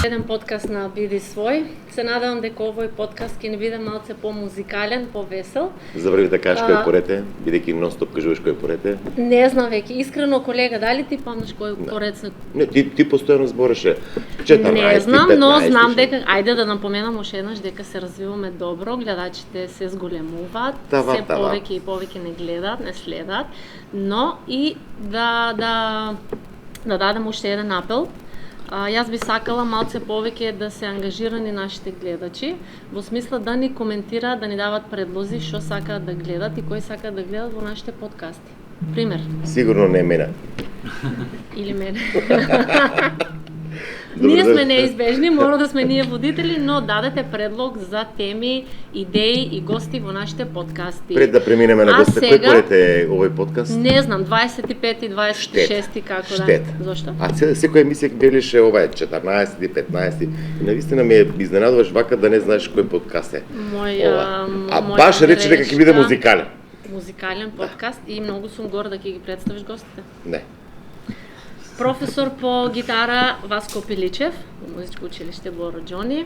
Еден подкаст на Биди свој. Се надевам дека овој подкаст ќе ни биде малце по-музикален, повесел. Забрави да кажеш кој порете, бидејќи нон-стоп кажуваш кој порете. Не знам веќе, искрено колега, дали ти помниш кој поред се? Не, ти постојано збореше 14, Не знам, 15, но знам дека, ајде да напоменам уште еднаш дека се развиваме добро, гледачите се зголемуваат, се повеќе и повеќе не гледаат, не следат, но и да дадем уште еден апел. Јас би сакала малце повеќе да се ангажирани нашите гледачи, во смисла да ни коментираат, да ни дават предлози што сакаат да гледат и кои сакаат да гледат во нашите подкасти. Пример. Сигурно не мене. Или мене. Ние сме неизбежни, мора да сме ние водители, но дадете предлог за теми, идеи и гости во нашите подкасти. Пред да преминеме на гостите, кој порете овој подкаст? Не знам, 25-ти, 26-ти, како Штет. да. Зошто? Секоја емисија велеше ова е 14-ти, 15-ти. И навистина ме изненадуваш вака да не знаеш кој подкаст е. Баш рече дека ќе биде музикален. Музикален подкаст и многу сум горда ќе ги представиш гостите. Не. Професор по гитара Васко Пиличев, во музичко училиште Боро Џони,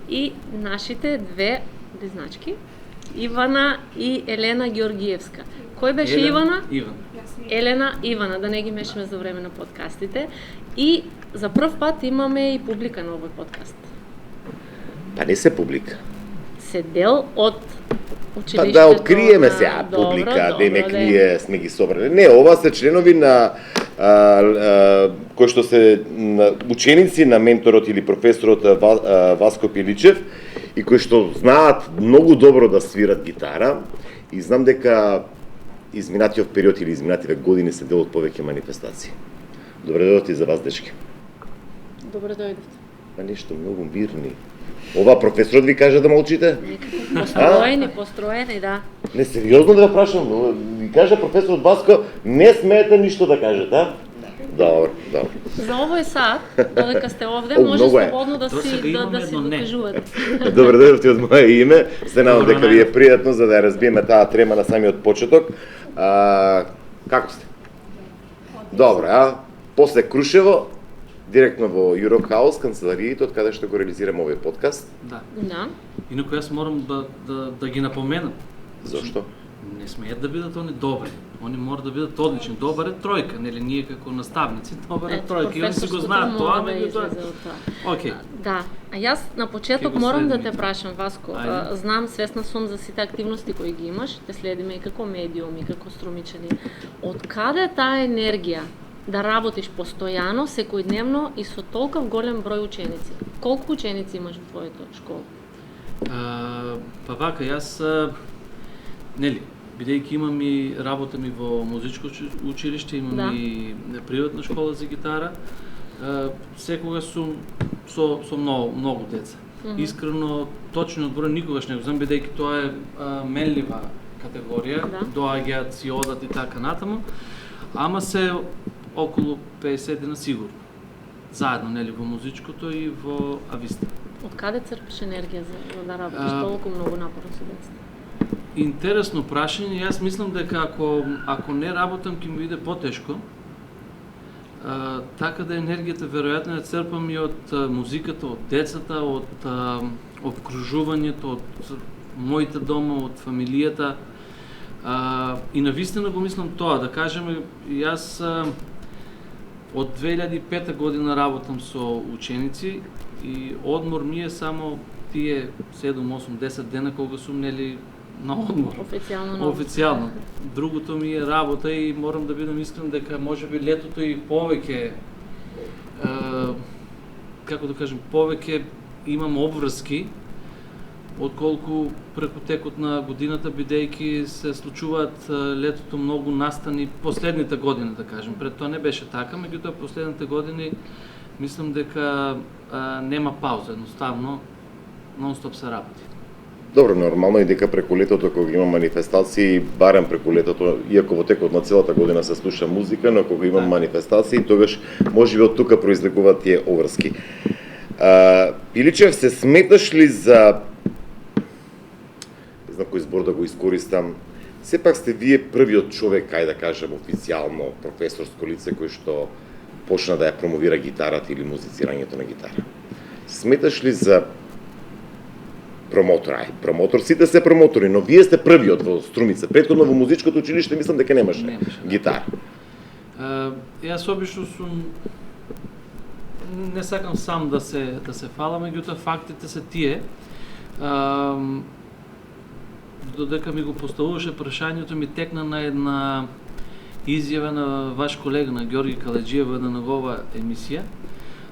и нашите две близначки, Ивана и Елена Георгиевска. Кој беше Ивана? Иван. Елена Ивана, да не ги мешаме за време на подкастите. И за прв пат имаме и публика на овој подкаст. Па не се публика. Се дел од училиштето. Па да откриеме сега публика, демек ние сме ги собрали. Не, ова се членови на кои што се ученици на менторот или професорот Васко Пиличев и кои што знаат многу добро да свират гитара и знам дека изминатиот период или изминативе години се дел од повеќе манифестации. Добре дојдовте и за вас, дечки. Добре дојдовте. Па нешто многу мирни. Ова професорот ви каже да молчите? Построени, да. Не, сериозно да ве прашам, ви каже професорот Васко, не смеете ништо да кажете, а? Добро. За овој сад, додека сте овде, може слободно да си докажувате. Добре дојдовте од моје име. Се надам дека ви е пријатно за да ја разбиеме таа трема на самиот почеток. Како сте? Добре, после Крушево, директно во Europe House, канцелариите, од каде што го реализираме овој подкаст. Да. Инаку јас морам да ги напоменам. Зошто? Не смеат да бидат они добри. Они мора да бидат одлични. Добар е тројка, нели ние како наставници, добар е тројка. И они си го знаат тоа, Океј. Да. А јас на почеток морам да те прашам, Васко. Знам, свесна сум за сите активности кои ги имаш, те следиме и како медиум, и како струмичани. Од каде таа енергија да работиш постојано, секојдневно и со толков голем број ученици? Колку ученици имаш во твојата школа? Па вака, јас нели, бидејќи имам и работам и во музичко училиште, имам и приватна школа за гитара, секогаш сум со многу деца. Искрено, точниот број никогаш не го знам, бидејќи тоа е менлива категорија, доаѓаат си одат и така натаму, ама се околу 50 на сигурно. Заедно, нели, во музичкото и во Ависта. Од каде црпиш енергија за да работиш толку многу напорно со децата? Интересно прашање. Јас мислам дека ако не работам ќе ми биде потешко. Така да енергијата веројатно ја црпам и од музиката, од децата, од обкружувањето, од моите дома, од фамилијата. И навистина го мислам тоа, да кажеме, јас од 2005 година работам со ученици и одмор ми е само тие 7, 8, 10 дена кога сум нели на одмор. Официјално. Другото ми е работа и морам да бидам искрен дека можеби летото и повеќе како да кажем, повеќе имам обврски отколку преку текот на годината, бидејќи се случуваат летото многу настани последните години, да кажем. Пред тоа не беше така, меѓутоа последните години мислам дека нема пауза, едноставно нон-стоп се работи. Добро, нормално е дека преку летото кога има манифестации, барем преку летото, иако во текот на целата година се слуша музика, но кога има манифестации, тогаш можеби од тука произлегуваат тие обврски. Пиличев, се сметаш ли за не знам кој збор да го искористам, сепак сте вие првиот човек, кај да кажем официјално професорско лице кој што почна да ја промовира гитарата или музицирањето на гитара. Сметаш ли за промотор? Промотор, сите се промотори, но вие сте првиот во Струмица. Претходно во музичкото училиште мислам дека немаше гитара. Јас обично сум не сакам сам да се фала, меѓутоа фактите се тие. Додека ми го поставуваше прашањето, ми текна на една изјава на ваш колега, на Ѓорги Каледжиев, во една негова емисија.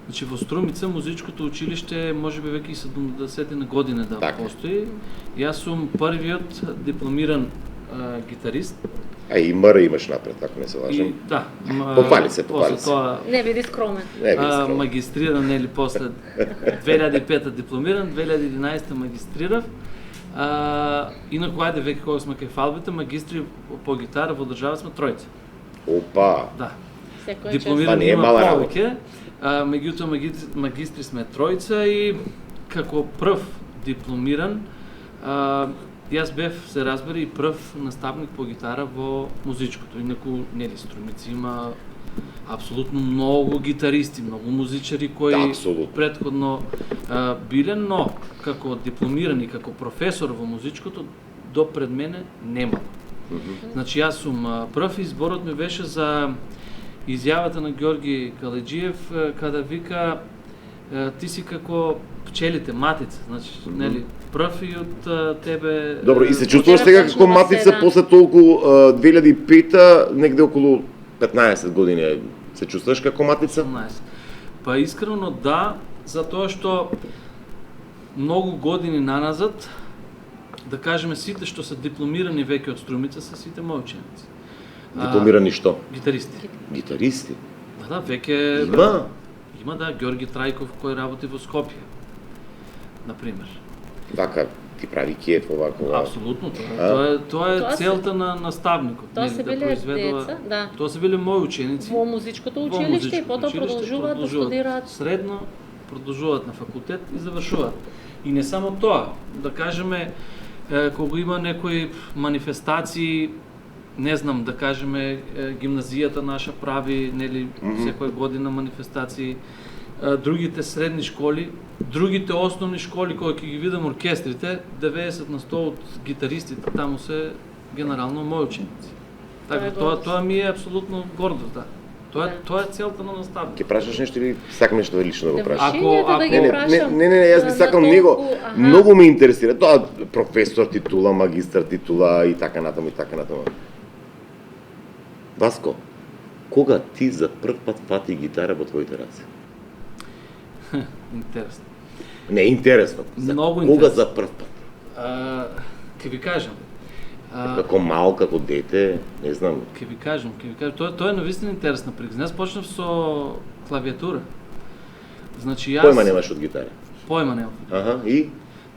Значи во Струмица музичкото училиште можеби веќе и 70 години да постои. Јас сум првиот дипломиран гитарист. А и МР имаш напред, ако не се лажам. Да. Попали се. Не биди скромен. Магистриран, нели, после 2005 дипломиран, 2011 магистрирав. Инаку, ајде, веќе кога сме кај фалбите, магистри по гитара во држава сме тројца. Опа! Да. Дипломиран има повеќе, меѓутоа магистри сме тројца и како прв дипломиран, јас бев, се разбери, и прв наставник по гитара во музичкото. Инаку, нели, Струмици има апсолутно многу гитаристи, многу музичари кои претходно биле, но како дипломиран и како професор во музичкото до пред мене нема. Значи јас сум прв, изборот ми беше за изјавата на Ѓорги Каледжиев када вика ти си како пчелите, матица, значи, нели, прв и од тебе. Добро, и се чувствуваш сега како матица после толку 2005-та, негде околу 15 години се чувствуваш како матица? 18. Па искрено да, затоа што многу години наназад, да кажеме, сите што се дипломирани веќе од Струмица се сите мои ученици. Дипломирани што? Гитаристи. Гитаристи? Да, веќе има. Има, да, Ѓорги Трајков кој работи во Скопје, например. Вака ти прави кеф овако. Апсолутно, тоа е целта на наставникот. Тоа се биле деца, да. Тоа се биле мои ученици. Во музичкото училиште и потоа продолжуваат да студираат. Средно, продолжуваат на факултет и завршуваат. И не само тоа, да кажеме, кога има некои манифестации, не знам, да кажеме, гимназијата наша прави, нели, секоја година манифестации, другите средни школи, другите основни школи, кои ќе ги видам оркестрите, 90% од гитаристите таму се генерално мои ученици. Така, тоа ми е апсолутно гордост, да. Тоа е целта на наставник. Ќе прашаш нешто или сакам нешто лично да го прашаш? Не, јас би сакам него. Многу ме интересира тоа, професор титула, магистар титула и така натаму и така натаму. Васко, кога ти за прв пат фати гитара во твоите раце? Интересно. Не, интересно. Многу интересно. Кога за прв пат? Ќе ви кажам. Како мал, како дете, не знам. Ќе ви кажам. Тоа е навистина интересна приказна. Јас почнав со клавиатура. Значи јас Појма немаш од гитара. Појма немам. Аха, и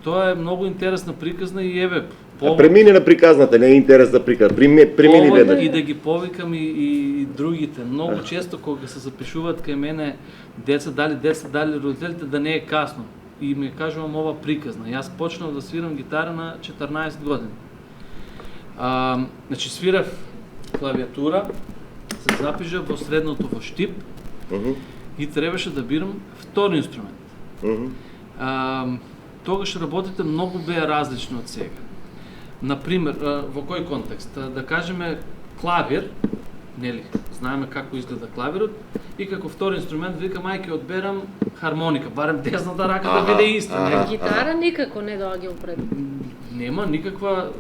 тоа е многу интересна приказна и еве премини на приказната, не е интересна приказна. Премини веднаш. И да ги повикам и другите. Многу често кога се запишуваат кај мене деца, дали родителите, да не е касно. И ми кажувам ова приказна. Јас почнав да свирам гитара на 14 години. Значи свирав клавиатура, се запишав во средното во Штип и требаше да бирам втори инструмент. Тогаш работите многу беа различни од сега. Например, во кој контекст? Да кажеме клавир, нели, знаеме како изгледа клавирот, и како втори инструмент викам ајде одберам хармоника, барем десната рака да биде иста. Гитара никако не доаѓа пред. Нема никаква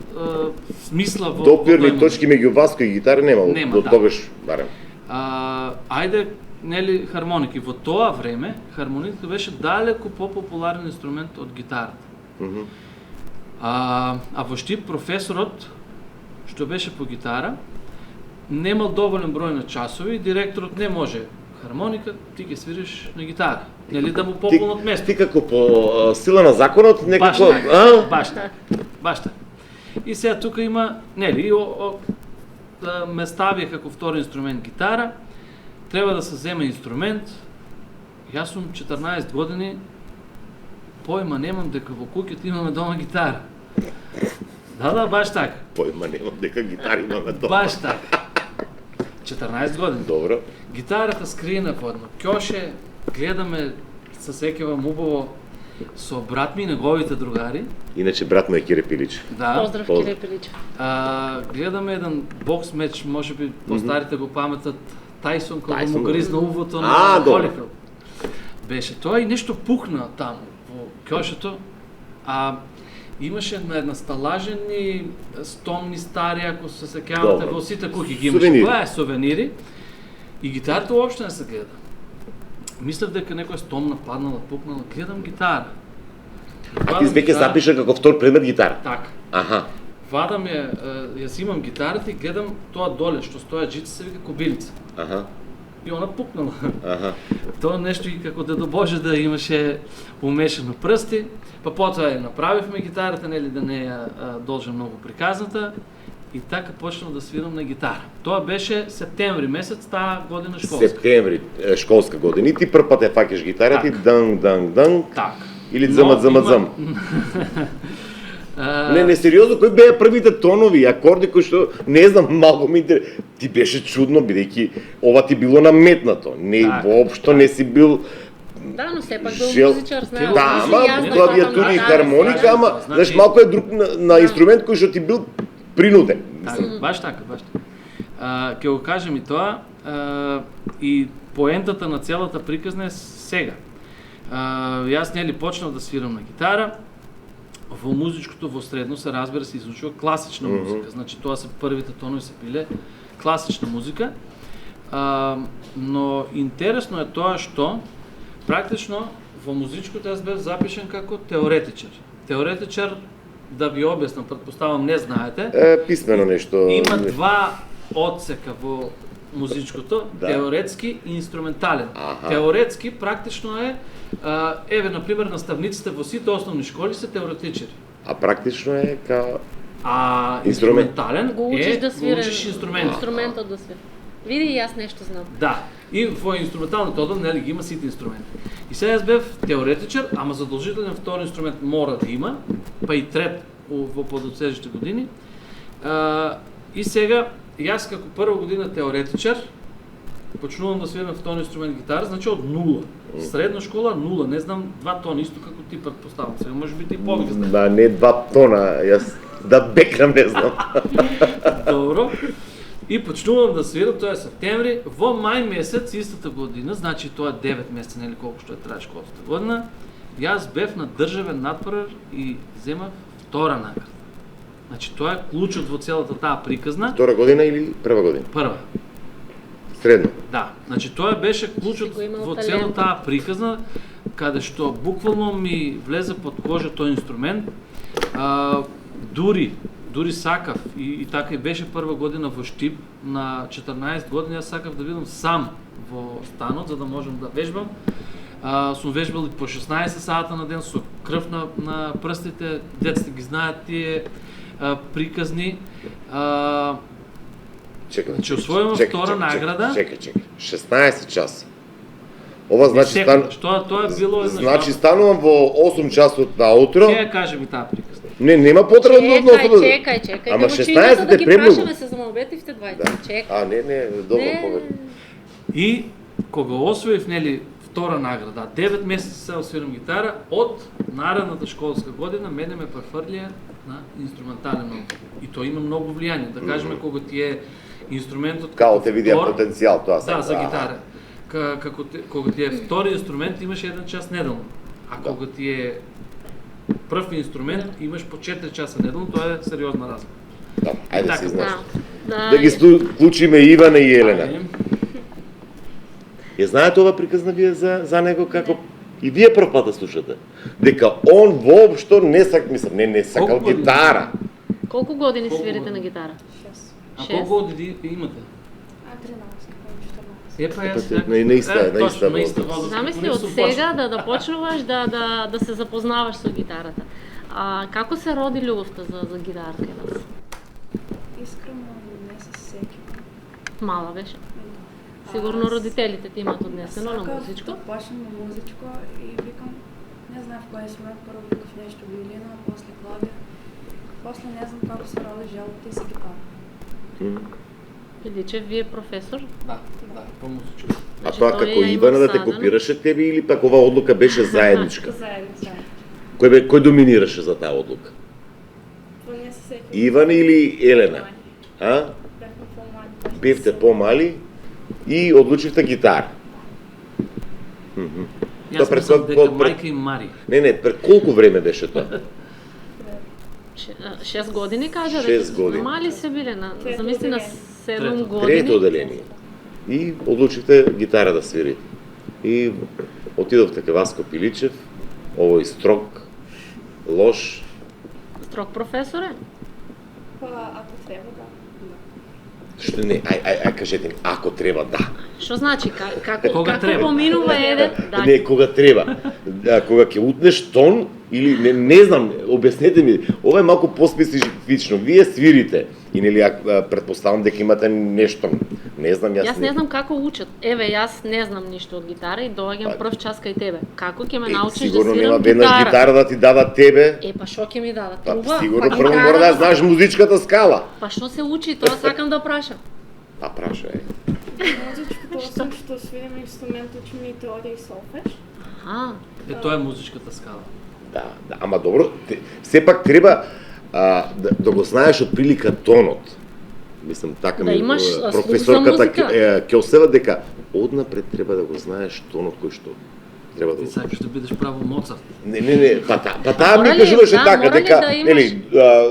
смисла во допирни точки меѓу Васко и гитара нема до тогаш барем. Ајде, нели, хармоники. Во тоа време хармониката беше далеку попопуларен инструмент од гитарата. А во Штип професорот, што беше по гитара, немал доволен број на часови и директорот не може хармоника, ти ќе свириш на гитара. Нели да му пополнат место. Ти како по сила на законот некако, Баш така. И сега тука има, нели, ме ставија како втори инструмент гитара, треба да се земе инструмент. Јас сум 14 години, појма немам дека во куќата имаме дома гитара. Да, баш така. Појма немам дека гитара имаме дома. Баш така. 14 години. Добро. Гитарата скриена во едно ќоше, гледаме се сеќавам убаво со брат ми и неговите другари. Иначе брат му е Кире Пилич. Да. Поздрав, Кире Пилич. Гледаме еден бокс меч, може би по-старите го паметат, Тайсон, кога му гризна увото на Холифилд. Беше тоа и нешто пукна таму во кјошето, имаше една сталажени, стомни стари, ако се сеќавате, во сите кухи ги имаше. Сувенири. И гитарата уопште не се гледа. Мислев дека некоја стомна паднала, пукнала, гледам гитара. А ти веќе запиша како втор предмет гитара? Така. Аха. Вадам јас имам гитарата и гледам тоа доле, што стоја джица, се вика кобилица. Аха. И она пукнала. Аха. Тоа нешто и како Дедо Боже да имаше умешано прсти, па потоа ја направивме гитарата, нели да не ја должам многу приказната, и така почнав да свирам на гитара. Тоа беше септември месец таа година школска. Септември школска година. И ти прв пат ја фаќаш гитарата и дан. Так. Или дзам. Не, сериозно, кои беа првите тонови, акорди кои што, не знам, малку ми ти беше чудно, бидејќи ова ти било наметнато. Не, воопшто не си бил... Да, но сепак бил музичар, знаеш. Да, ама клавиатура и хармоника, ама, знаеш, малку е друг на инструмент кој што ти бил принуден. Баш така. Ќе го кажем и тоа, и поентата на целата приказна е сега. Јас нели почнав да свирам на гитара. Во музичкото во средно се разбира се изучува класична музика, значи тоа се првите тонови се биле класична музика, но интересно е тоа што практично во музичкото јас бев запишен како теоретичар. Теоретичар, да ви објаснам, претпоставам не знаете. Писмено нешто. Има два одсека во музичкото, теоретски и инструментален. Теоретски практично е еве, например, наставниците во сите основни школи се теоретичари. А практично е као... инструментален го учиш да свири, инструментот да свири. Види, и јас нешто знам. Да, и во инструменталната одел, нели, ги има сите инструменти. И сега јас бев теоретичар, ама задолжителен втори инструмент мора да има, па и трет во подоцежните години. И сега, јас како прва година теоретичар, почнувам да свирам втори инструмент гитара, значи од нула. Средна школа нула, не знам, 2 тона, исто како ти претпоставам. Сега може би ти повеќе знаеш. Да, не 2 тона, јас да бекнам, не знам. Добро. И почнувам да свирам, тоа е септември, во мај месец истата година, значи тоа 9 месеца, нели колку што трае школската година, јас бев на државен надпревар и земав втора награда. Значи тоа е клучот во целата таа приказна. Втора година или прва година? Прва. Средно. Да, значи тоа беше клучот во целата таа приказна, каде што буквално ми влезе под кожа тој инструмент. Дури сакав и така и беше прва година во Штип, на 14 години јас сакав да бидам сам во станот за да можам да вежбам. Сум вежбал и по 16 сата на ден со крв на прстите, децата ги знаат тие приказни. Чекай, освојувам втора награда. Чекай. 16 часа. Ова значи тоа е било една. Значи станувам во 8 часот наутро. Ќе кажи ми таа приказна. Не, нема потреба да односно. Чекај. Ама 16 е премногу. Прашаме се за молбетивте двајца. Чекај. Не, добро повеќе. И кога освоив нели втора награда, 9 месеци се освирам гитара, од наредната школска година мене ме префрлија на инструментален одел. И тоа има многу влијание. Да кажеме кога ти е инструментот као те видија потенцијал тоа да, за гитара. Кога ти е втори инструмент имаш 1 час неделно. А кога ти е прв инструмент имаш по 4 часа неделно, тоа е сериозна разлика. Да, ајде си знаеш. Да ги вклучиме Ивана и Елена. Ја знаете ова приказна вие за него како и вие прв пат да слушате? Дека он воопшто не сакал гитара. Колку години свирите на гитара? 6. А колку години имате? 13, Епа јас на иста возраст. Замисли од сега да почнуваш да се запознаваш со гитарата. Како се роди љубовта за гитарата кај вас? Искрено не се сеќавам. Мала беше? Сигурно родителите ти имаат однесено на музичко? Сакав да почнем на музичко и викам, не знам в кој смет, прво викав нешто виолина, после клавир, после не знам како се роди желбата и за гитара. Пиличев, вие професор? Да, по музичка. А тоа како Ивана да те копираше тебе или пак ова одлука беше заедничка? Заедно. Кој доминираше за таа одлука? Не се сеќавам. Иван или Елена? А? Бевме по-мали. Бевте помали и одлучивте гитара. Јас мислам дека мајка и Мари. Не, пред колку време беше тоа? 6 години кажа, 6 години. Мали се биле замисли на 7 Трето. години. Трето оделение. И одлучивте гитара да свирите. И отидовте кај Васко Пиличев, овој строг, лош. Строг професор е? Ако треба, да. Што не, ај кажете, ако треба, да. Што значи, како Кога треба? поминува еден? Да. Не, кога треба. Кога ќе утнеш тон или не знам, објаснете ми. Ова е малку поспецифично. Вие свирите и нели претпоставам дека имате нешто. Не знам, Јас не знам како учат. Еве, јас не знам ништо од гитара и доаѓам прв час кај тебе. Како ќе ме научиш да сигурно свирам нема веднаш гитара да ти дадат тебе. Па што ќе ми дадат? Па Труба? сигурно Па прво гитара? мора да знаеш музичката скала. Па што се учи? Тоа сакам да прашам. Па прашај. Музичкото освен што свирим инструмент, учим и теорија и солфеж. Аха. Тоа е музичката скала. Да, ама добро, сепак треба да го знаеш од прилика тонот. Мислам, така Да ми имаш професорката музика. Ќосева дека однапред треба да го знаеш тонот кој што треба да Ти го сакаш да бидеш право Моцарт. Не, па таа ми Мора ли, кажуваше да, така, мора ли дека, да имаш- нели,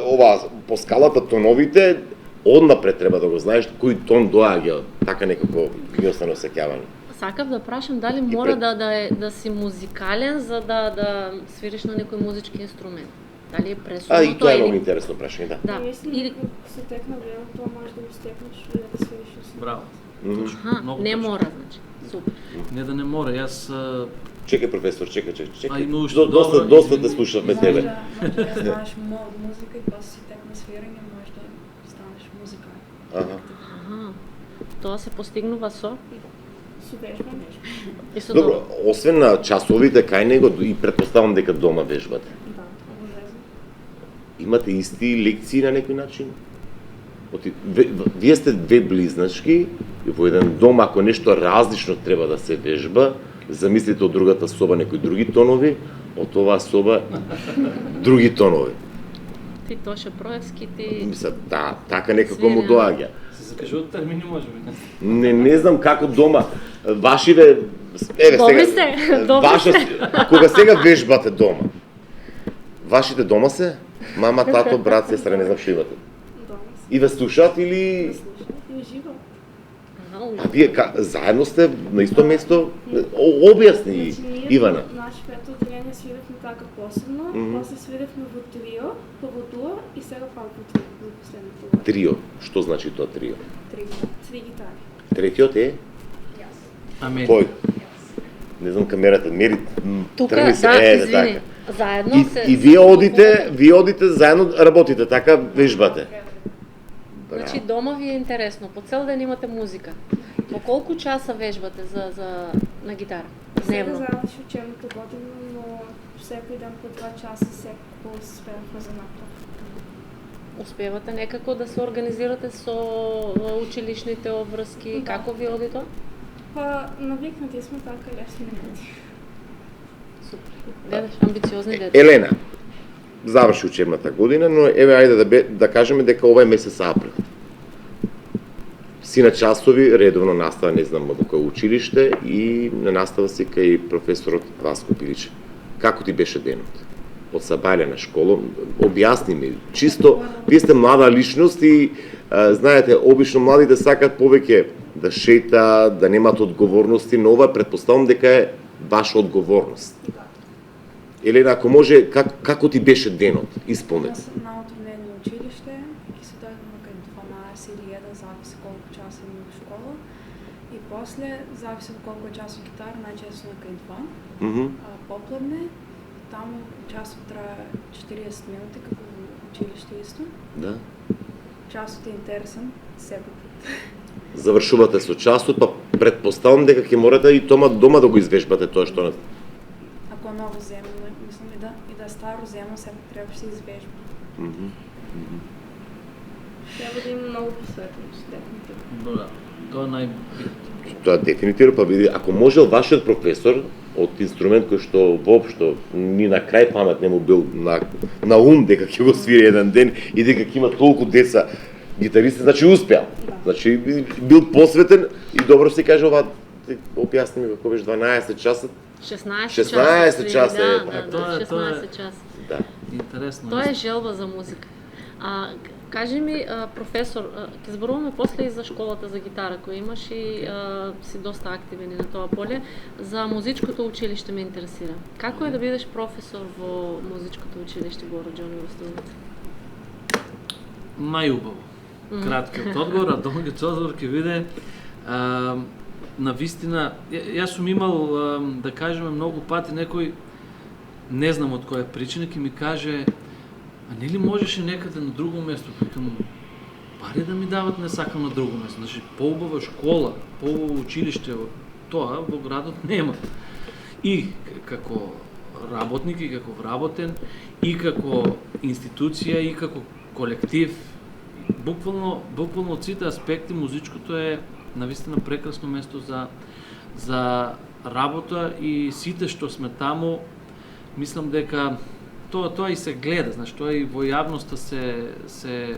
ова, по скалата тоновите, однапред треба да го знаеш кој тон доаѓа, така некако ми остана сеќавано. Сакав да прашам дали мора да си музикален за да свириш на некој музички инструмент. Дали е пресудно И тоа е многу или... интересно прашање, да. Да. Мислам, Или... дека се текна време, тоа може да го стекнеш и да свириш инструмент. Браво. Аха, Многу не точно. мора, значи. Супер. Не да не мора, јас Чекај професор, чекај. А, има уште добро, Доста извини. те слушавме Може тебе. да знаеш музика и после си текна свирење, може да станеш музикант. Аха. Тоа се постигнува со Со вежба нешто. и со Добро, добро. освен на часовите кај него и претпоставам дека дома вежбате. Да, обовезно. Имате исти лекции на некој начин? Вие сте две близначки и во еден дом, ако нешто различно треба да се вежба, замислите од другата соба некои други тонови, од оваа соба други тонови. Ти Тоше Проевски, ти... Мисля, да, така некако му Свирење. доаѓа. се закажуваат термини можеби. Не знам како дома, вашиве, Добри сте, добри кога сега вежбате дома, вашите дома се? Мама, тато, брат, сестра, не знам што имате. Дома се. И ве слушаат или... Слушам и уживам. А вие заедно сте на исто место? Објасни, Значи, ние Ивана. Наше пето одделение свиревме така посебно, после свиревме во трио, па во дуо и сега пак во трио, за последната година. Трио. Што значи тоа трио? Три гитари. Третиот е? Јас. Амери. Кој? Не знам камерата, мери, Тука, тргни се, да, извини. така. Заедно се... И вие одите заедно работите, така вежбате. Значи дома ви е интересно, по цел ден имате музика. По колку часа вежбате на гитара? Сега Дневно. заврши учебната година, но секој ден по 2 часа секој успеавме за направ. Успевате некако да се организирате со училишните обврски? Да. Како ви оди тоа? Па навикнати сме така лесно не. Супер. Гледаш, амбициозни деца. Елена, заврши учебната година, но еве ајде да кажеме дека ова е месец април. Си на часови, редовно настава, не знам во кој училиште и на настава си кај професорот Васко Пиличев. Како ти беше денот? Од сабајле на школа, објасни ми, чисто, вие сте млада личност и знаете, обично младите сакат повеќе да шета, да немат одговорности, но ова претпоставам дека е ваша одговорност. Елена, ако може, како ти беше денот? Исполнете. Јас на утренно училиште, ќе се дојдеме кај 12 или 1, зависи колку часа имам во школа. И после, зависи од колку часот гитара, најчесто на кај 2. Попладне, таму часот трае 40 минути, како во училиште исто. Да. Часот е интересен, секој пат. Завршувате со часот, па претпоставам дека ќе морате и дома да го извежбате тоа што Ако ново земје, мислам и да старо земје, секој треба да се извежба. Треба да има многу посветеност, дефинитивно. Да, тоа е најбитно. Тоа дефинитивно, па види, ако можел вашиот професор од инструмент кој што воопшто ни на крај памет не му бил на ум дека ќе го свири еден ден и дека ќе има толку деца гитаристи, значи успеал. Значи бил посветен и добро се каже ова, објасни ми како беше 12 часа. 16 часа е. Да, 16 часа. Да. Интересно. Тоа е желба за музика. Кажи ми, професор, ќе зборуваме после и за школата за гитара која имаш и си доста активен на тоа поле. За музичкото училиште ме интересира. Како е да бидеш професор во музичкото училиште Боро Џони во Студица? Најубаво. Краткиот одговор, а долгиот одговор ќе биде навистина, јас сум имал, да кажеме, многу пати некој, не знам од која причина, ќе ми каже, а нели можеше некаде на друго место, викам, пари да ми дават, не сакам на друго место. Значи, поубава школа, поубаво училиште, тоа во градот нема. И како работник, и како вработен, и како институција, и како колектив, буквално од сите аспекти музичкото е навистина прекрасно место за работа и сите што сме таму, мислам дека тоа и се гледа, значи тоа и во јавноста се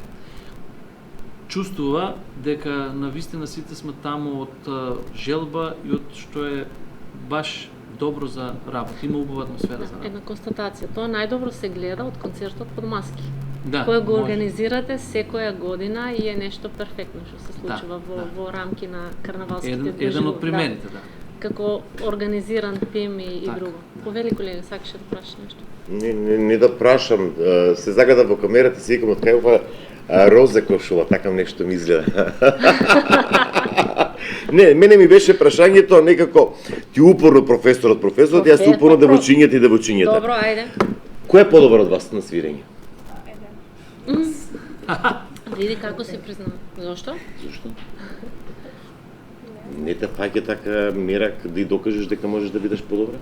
чувствува дека навистина сите сме таму од желба и од што е баш добро за работа. Има убава атмосфера за работа. Една констатација, тоа најдобро се гледа од концертот под маски. Да, кој го организирате секоја година и е нешто перфектно што се случува во рамки на карнавалските движења. Еден од примерите, да. Како организиран тим и друго. Повели колега, сакаш да прашаш нешто? Не да прашам, се загадав во камерата и си викам од кај ова розе кошула, така нешто ми изгледа. Не, мене ми беше прашањето некако ти упорно професорот, јас упорно девојчињата и девојчињата. Добро, ајде. Кој е подобар од вас на свирење? Види како се признава. Зошто? Не те фаќа така мерак да и докажеш дека можеш да бидеш подобра?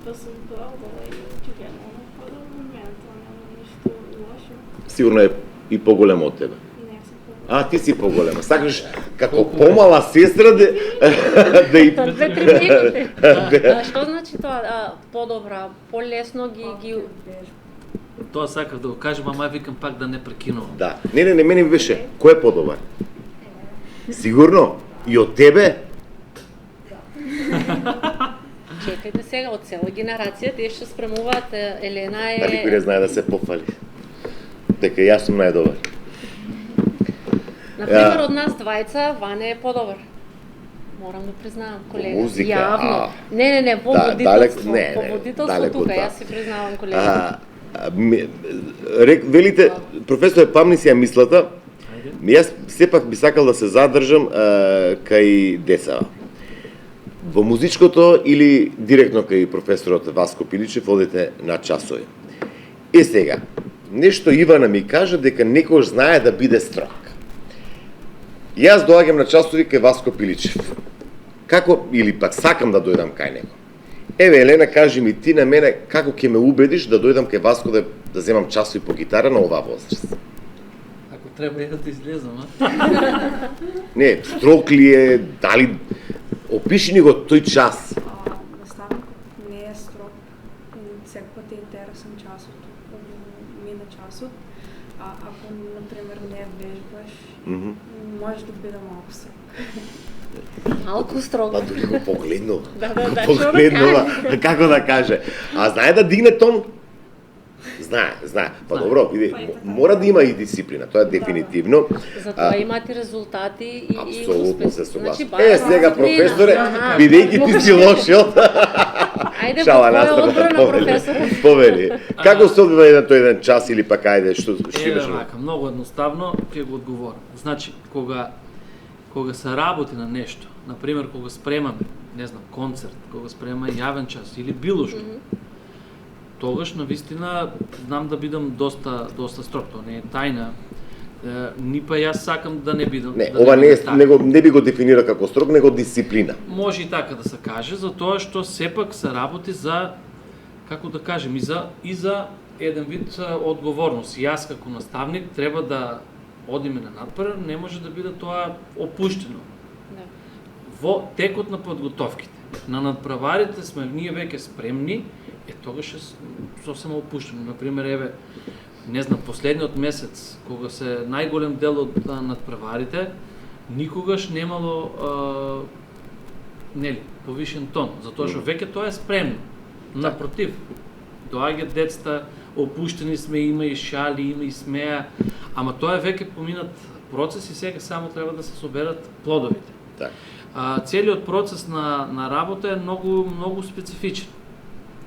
Па сум пробала и очигледно подобро момента, нема ништо лошо. Сигурно е и поголема од тебе. Не сум поголема. Ти си поголема. Сакаш како помала сестра да и... Две-три минути. Што значи тоа? Подобра, полесно ги... Тоа сакав да го кажам, ама викам пак да не прекинувам. Да. Не, мене ми беше, кој е подобар? Сигурно? И од тебе? Чекајте сега, од цела генерација, тие што спремуваат, Елена е... Дали кој не знае да се пофали? Дека јас сум најдобар. Например, од нас двајца, Ване е подобар. Морам да признавам, колега. Музика, јавно. Не, по водителство. По водителство далеко тука, да. јас си признавам, колега. Велите, професор, памни си ја мислата, јас сепак би сакал да се задржам кај децава. Во музичкото или директно кај професорот Васко Пиличев одите на часови. Сега, нешто Ивана ми кажа дека некој знае да биде строг. Јас доаѓам на часови кај Васко Пиличев. Како, или пак сакам да дојдам кај него. Еве, Елена, кажи ми ти на мене како ќе ме убедиш да дојдам кај Васко да земам часови по гитара на оваа возраст. Ако треба да излезам, а? Не, строг ли е, дали... Опиши ни го тој час. Наставникот не е строг, секој е интересен часот, мина часот, ако, например, не вежбаш, може да биде малку строг. Малку строго. Па дури го погледнува. Да, погледнува, како да каже. А знае да дигне тон? Знае. Па добро, види, мора да има и дисциплина, тоа е дефинитивно. Затоа имате резултати и успеси. Апсолутно се согласувам. Значи, Сега, професоре, бидејќи ти си лошиот. Ајде, шала по твоја одбрана, повели. професор. Повели. Како се одвива еден час или пак ајде, што имаш? Многу едноставно ќе го одговорам. Значи, кога се работи на нешто, например, кога спремаме, не знам, концерт, кога спремаме јавен час или било што, тогаш навистина знам да бидам доста строг, тоа не е тајна. Ни па јас сакам да не бидам. Не, ова не би го дефинира како строг, него дисциплина. Може и така да се каже, затоа што сепак се работи за, како да кажем, и за еден вид одговорност. Јас како наставник треба да одиме на надпревар, не може да биде тоа опуштено. Да. Во текот на подготовките. На надпреварите сме ние веќе спремни, тогаш е сосема опуштено. Например, еве, не знам, последниот месец, кога се најголем дел од надпреварите, никогаш немало повишен тон, затоа што веќе тоа е спремно. Напротив, доаѓаат децата, опуштени сме, има и шали, има и смеа, ама тоа е веќе поминат процес и сега само треба да се соберат плодовите. Целиот процес на работа е многу специфичен.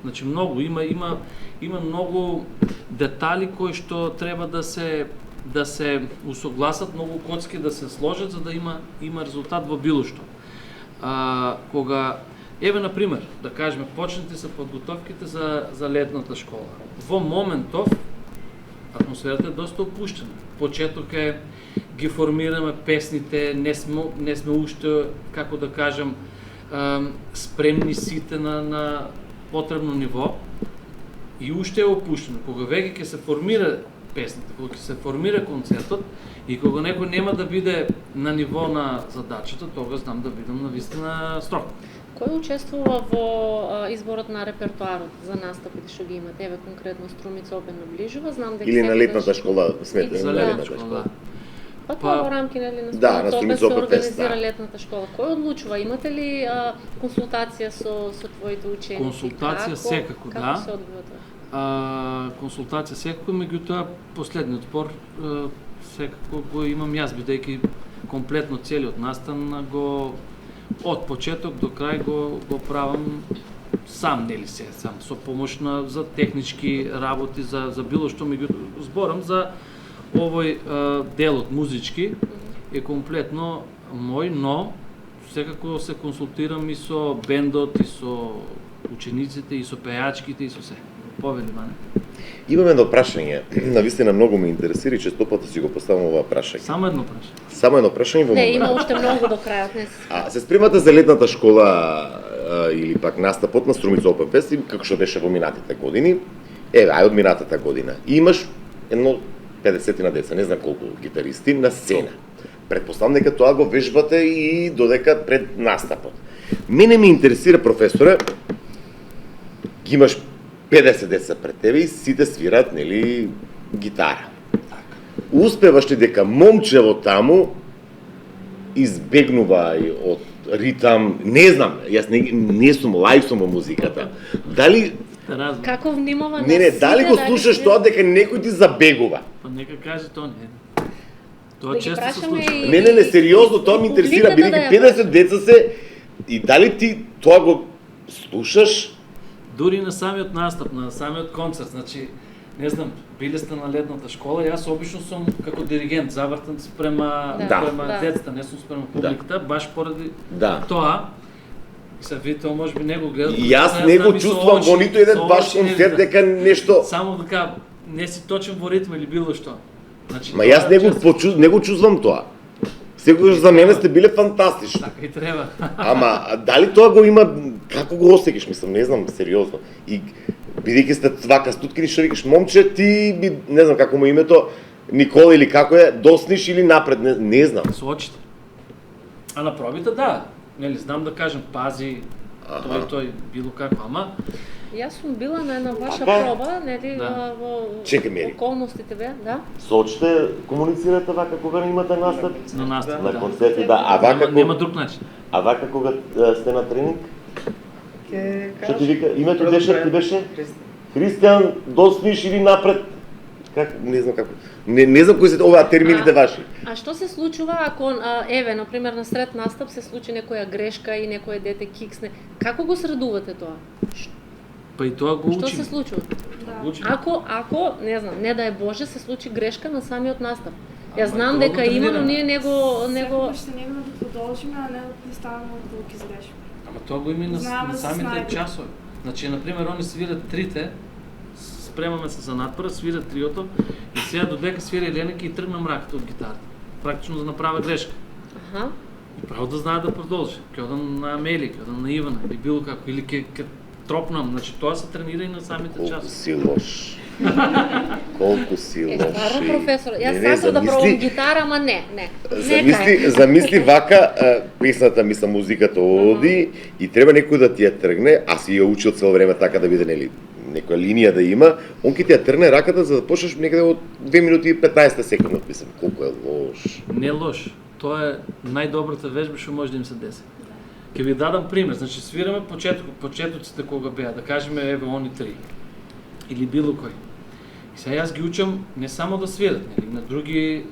Значи многу има многу детали кои што треба да се усогласат, многу коцки да се сложат за да има резултат во било што. Кога еве на пример, да кажеме, почнати се подготовките за летната школа. Во моментов атмосферата е доста опуштена. Почеток е, ги формираме песните, не сме уште, како да кажем, спремни сите на потребно ниво и уште е опуштено. Кога веќе ќе се формира песните, кога ќе се формира концертот и кога некој нема да биде на ниво на задачата, тогаш знам да бидам навистина строг. Кој учествува во изборот на репертоарот за настапите што ги имате? Еве конкретно Струмица опет наближува, знам дека или на летната школа, смете, за летната школа. Па тоа во рамки на Струмица опет се организира летната школа. Кој одлучува? Имате ли консултација со твоите ученици? Консултација секако, да. Како се одвива тоа? Консултација секако, меѓутоа последниот збор секако го имам јас, бидејќи комплетно целиот настан од почеток до крај го правам сам, нели сам, со помош за технички работи, за било што, меѓутоа зборам за овој делот музички е комплетно мој, но секако се консултирам и со бендот, и со учениците, и со пејачките, и со се. Повели, Мане. Имам едно прашање, навистина многу ме интересира и често пати си го поставам ова прашање. Само едно прашање. Само едно прашање во момент. Не, има уште многу до крајот, не се. Се спремате за летната школа или пак настапот на Струмица Опен Фест, како што беше во минатите години, од минатата година. И имаш едно 50 на деца, не знам колку гитаристи на сцена. Предпоставам дека тоа го вежбате и додека пред настапот. Мене ме интересира, професоре, ги имаш 50 деца пред тебе и сите свират, нели, гитара. Успеваш ли дека момчево таму избегнува од ритам, не знам, јас не сум лаик сум во музиката. Дали како внимава на сите? Дали го слушаш тоа дека некој ти забегува? Па нека каже тоа, не. Тоа често се случува. Не, сериозно, тоа ме интересира, бидејќи 50 деца се и дали ти тоа го слушаш? Дури на самиот настап, на самиот концерт, значи, не знам, биле сте на летната школа, јас обично сум како диригент, завртан спрема децата, не сум спрема публиката, баш поради тоа. Се видите, можеби не го гледат. И јас не го чувствувам во ниту еден баш концерт дека нешто. Само дека не си точен во ритм или било што. Значи, ма јас не го чувствувам тоа. Секогаш за мене сте биле фантастични. Така и треба. Ама дали тоа го има, како го осеќаш, мислам, не знам, сериозно. И бидејќи сте твака стуткини, што викаш, момче, ти би, не знам како му името, Никола или како е, досниш или напред, не знам. Со очите. А на пробите, да. Нели, знам да кажем, пази, тој, било како, ама... Јас сум била на една ваша проба, нели, во околностите бе, да? Со очите комуницирате вака кога имате настап? На настап, на концерти, да. А вака нема друг начин. А вака кога сте на тренинг? Што ти вика, името ти беше? Христијан, досниш или напред? Како, не знам како. Не знам кои се оваа термините ваши. А што се случува ако еве, на пример, на сред настап се случи некоја грешка и некое дете киксне? Како го средувате тоа? Па и тоа го учиме. Што се случува? Ако, не знам, не дај Боже, се случи грешка на самиот настап. Јас знам дека има, но ние него Секогаш се нема да продолжиме, а не да ставаме да ги изгрешиме. Ама тоа го има и на самите часови. Значи, например, они свират трите, спремаме се за надпрва, свират триото и сега додека свири Еленеки и тргна мраката од гитарата. Практично да направа грешка. И право да знае да продолжи. Ке одам на Амели, ке одам на Ивана или било како, или ке тропнам. Значи, тоа се тренира и на самите часови. Колку си лош. Колку си лоши. Стварно, професор, јас сакам да пробам гитара, ама не. Замисли вака, песната, мислам, музиката оди и треба некој да ти ја тргне, а си ја учил цело време така да биде, нели, некоја линија да има, он ќе ти ја тргне раката за да почнеш некаде од 2 минути и 15 секунди, мислам, колку е лош. Не лош, тоа е најдобрата вежба што може да им се деси. Ќе ви дадам пример, значи свираме почетоците кога беа, да кажеме еве они 3 или било кој. И сега јас ги учам не само да свират, нели, на други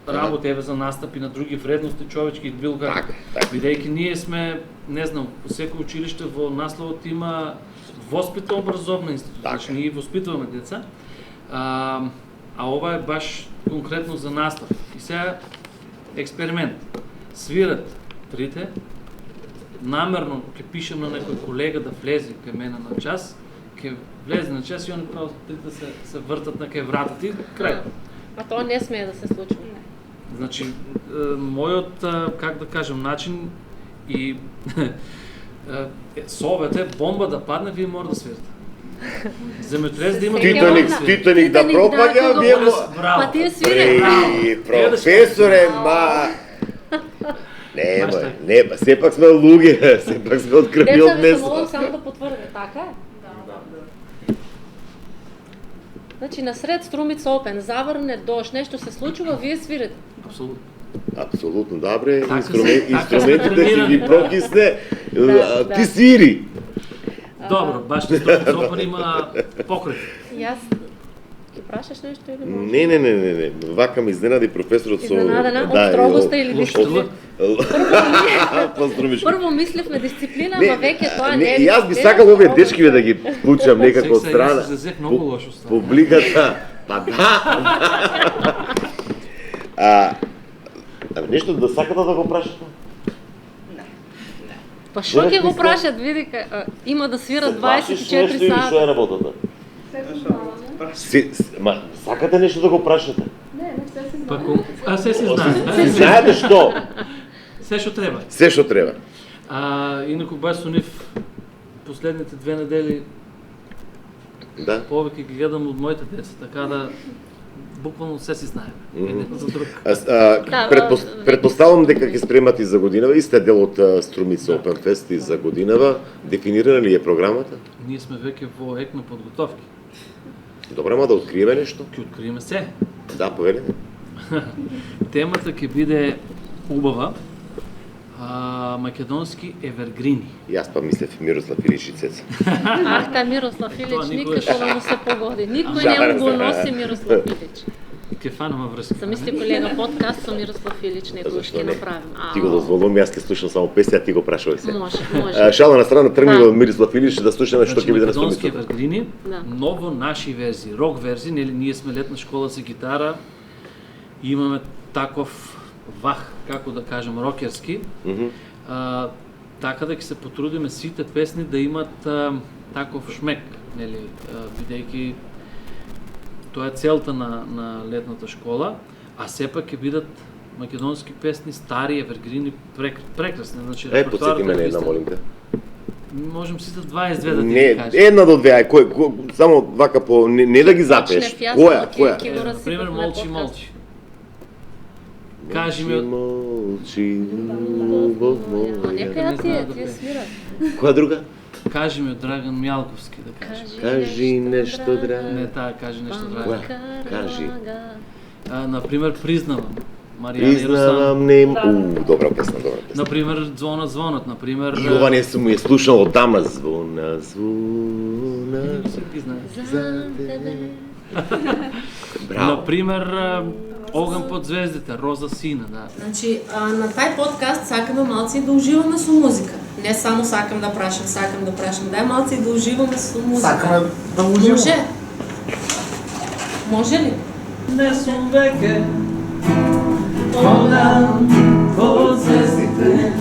работи, еве за настапи, на други вредности човечки, било како. Бидејќи ние сме, не знам, по секој училиште во насловот има воспитно образовна институција, значи ние воспитуваме деца, а ова е баш конкретно за настап. И сега експеримент. Свират трите, намерно ќе пишем на некој колега да влезе кај мене на час, ќе влезе на час и они право трите се вртат на кај вратата и крај. А тоа не смее да се случи. Значи, мојот, как да кажем, начин и совет е бомба да падне, вие мора да свирате. Земјотрес да има Титаник да пропаѓа, вие Па тие свире. Професоре, Не, сепак сме луѓе, сепак сме од крвни од месо. Деца, мога само да потврде, така е? Значи, насред Струмица Опен, заврне дожд, нешто се случува, вие свирите. Апсолутно. Апсолутно, добре, инструментите си ги прокисне, ти свири. Добро, баш на Струмица Опен има покрив. Јас ќе прашаш нешто или може? Не, вака ми изненади професорот со... Изненадена, од строгоста или дисциплина? Прво Прво мислевме дисциплина, ама веќе тоа не е. Јас би сакал овие дечкиве да ги пучам некако од страна. Се зезех многу лошо страна. Публиката. Па да. Нешто да сакате да го прашате? Па што ќе го прашат, види има да свират 24 сати. Што е работата? Сакате нешто да го прашате? Не, се си знае. Знаете што? Се што треба. Се што треба. Инаку баш со нив последните 2 недели повеќе ги гледам од моите деца, така да буквално се си знаеме. Еден за друг. Предпоставам дека ќе спремат и за годинава, и сте дел од Струмица Опен Фест и за годинава. Дефинирана ли е програмата? Ние сме веќе во ек на подготовки. Добре, ма да откриеме нешто? Ќе откриеме се. Да, повелете. Темата ќе биде убава, македонски евергрини. Јас па мислев Мирослав Илич и Цеца. Та Мирослав Илич никако да му се погоди. Никој не му го носи Мирослав Илич. Ке фанама врска. Замисли колега подкаст со Мирослав Илич некој ќе направим. Ти го дозволувам, јас ќе слушам само песни, а ти го прашувај се. Може. Шала на страна, тргни во Мирослав Илич да слушаме што ќе биде на Струмица. Македонски евергрини, ново наши верзии, рок верзии, нели ние сме летна школа за гитара. Имаме таков вах, како да кажем, рокерски. Така да ќе се потрудиме сите песни да имат таков шмек, нели, бидејќи тоа е целта на летната школа, а сепак ќе бидат македонски песни, стари, евергрини, прекрасни. Значи, потсети мене една, молим те. Можем сите 22 да ти не, кажем. Една до две, само вака по, не да ги запееш. Која? Например, Молчи, молчи. Кажи ми Молчи, любов моја. Нека тие свират. Која друга? Кажи ми од Драган Мјалковски, да кажем. Кажи нешто драго. Не таа, кажи нешто драго. Која? Кажи. Например, Признавам. Маријана Иросан. Признавам нем. Добра песна. Например, Звона звонот, например. И ова не сум ја слушал одамна. Звона. Сепки знае. За тебе. Браво. Например, Оган под звездите, Роза сина, да. Значи, на тај подкаст сакаме малци да уживаме со музика. Не само сакам да прашам. Дај малци да уживаме со музика. Сакаме да уживаме. Може ли? Не сум веќе Оган под звездите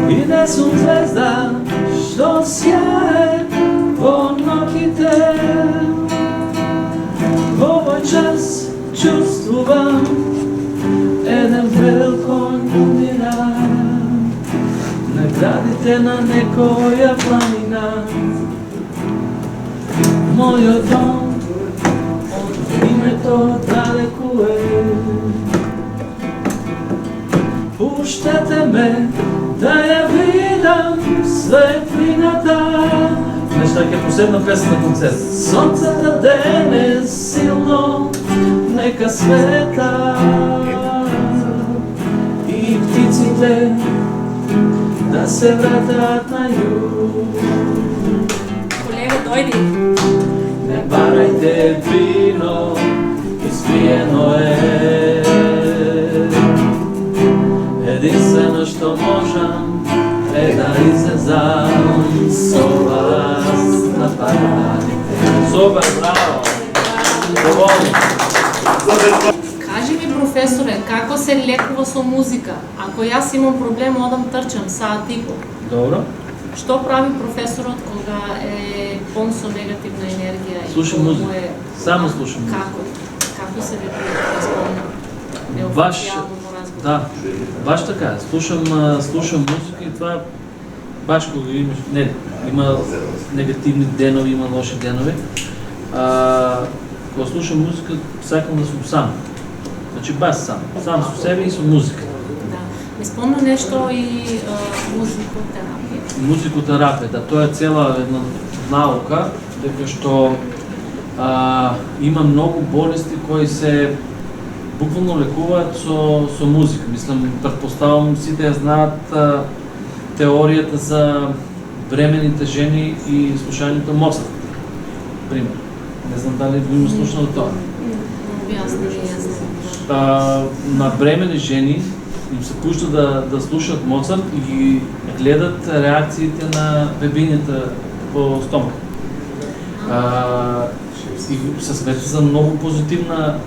и не сум звезда што сјае во ноќите. Во овој час чувствувам еден бел конј умира на градите на некоја планина. мојот дом, од името далеку е. Пуштете ме да ја видам светлината. Нешто ќе последна песна на концерт. Сонцето дене силно нека света и птиците да се вратат на југ. Колега, дојди. Не барајте вино, испиено е. Единствено што можам е да излезам со вас на парадите. Супер, браво! Доволни. Кажи ми, професоре, како се лекува со музика? Ако јас имам проблем, одам трчам саат и пол. Добро. Што прави професорот кога е пон со негативна енергија? Слушам музика. Само слушам музика. Како се спомна? Да, баш така. Слушам музика и това баш кога имаш, има негативни денови, има лоши денови. Кога слушам музика, сакам да сум сам. Значи баш сам со себе и со музика. Да. Ми спомна нешто и музикотерапија. Музикотерапија, да, тоа е цела една наука, дека што има многу болести кои се буквално лекуваат со музика. Мислам, претпоставам сите ја знаат теоријата за бремените жени и слушањето Моцарт. Пример. Не знам дали ви има слушано тоа. На бремени жени им се пушта да слушаат Моцарт и гледат реакциите на бебињата по стомак. И се смети за многу позитивна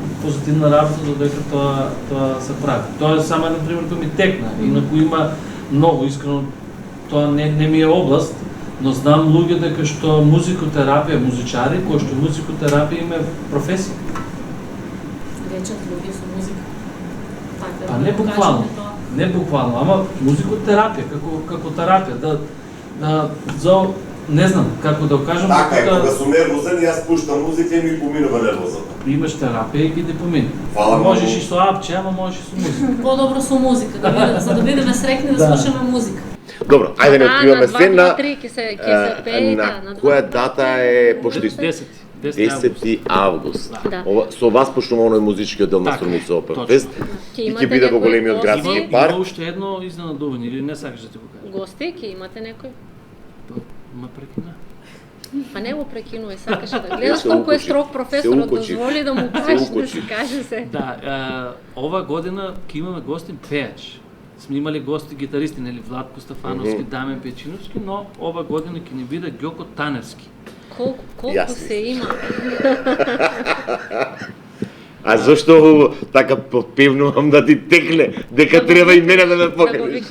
работа додека тоа се прави. Тоа е само еден пример кој ми текна. Инаку има многу, искрено, тоа не ми е област, но знам луѓе дека што музикотерапија, музичари, кои што музикотерапија им е професија. Лечат луѓе со музика. Па не буквално, ама музикотерапија, како терапија, не знам како да кажам. Така е, кога сум нервозен, јас пуштам музика и ми поминува нервозата. Имаш терапија и ќе те помине. Можеш и со апче, ама можеш и со музика. По-добро со музика, за да бидеме срекни да слушаме музика. Добро, ајде не откриваме се на која дата е пошто 10 август. Со вас почнува оној музичкиот дел на Струница Опер Фест и ќе биде во големиот градски парк. Има уште едно изненадување, или не сакаш да ти го кажам? Гости, ќе имате некој? Ма прекина. Па не го прекинувај, сакаш да гледаш колку е строг професорот, дозволи да му кажеш, да си каже се. Да, ова година ќе имаме гости пејач. Сме имали гости гитаристи, нели Владко Стефановски, Дамен Печиновски, но ова година ќе ни биде Ѓоко Таневски. Колку се има? А зашто така подпевнувам да ти текне, дека треба и мене да ме покажеш?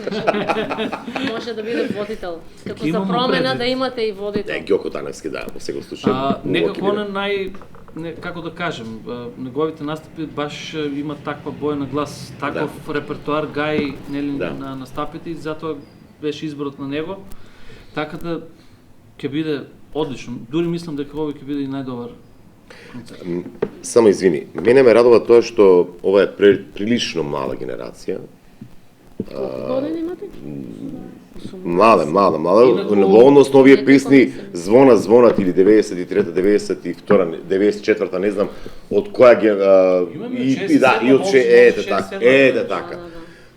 Може да биде водител. Како за промена да имате и водител. Ѓоко Таневски, да, во секој случај. Некако како да кажем, неговите настапи баш има таква бојна глас, таков репертоар гај на настапите и затоа беше изборот на него. Така да ќе биде одлично. Дури мислам дека овој ќе биде и најдобар концерт. Само извини, мене ме радува тоа што ова е прилично мала генерација. Колку години имате? Мала. Во однос на овие песни звонат или 93-та, 92-та, 94-та, не знам од која и од така.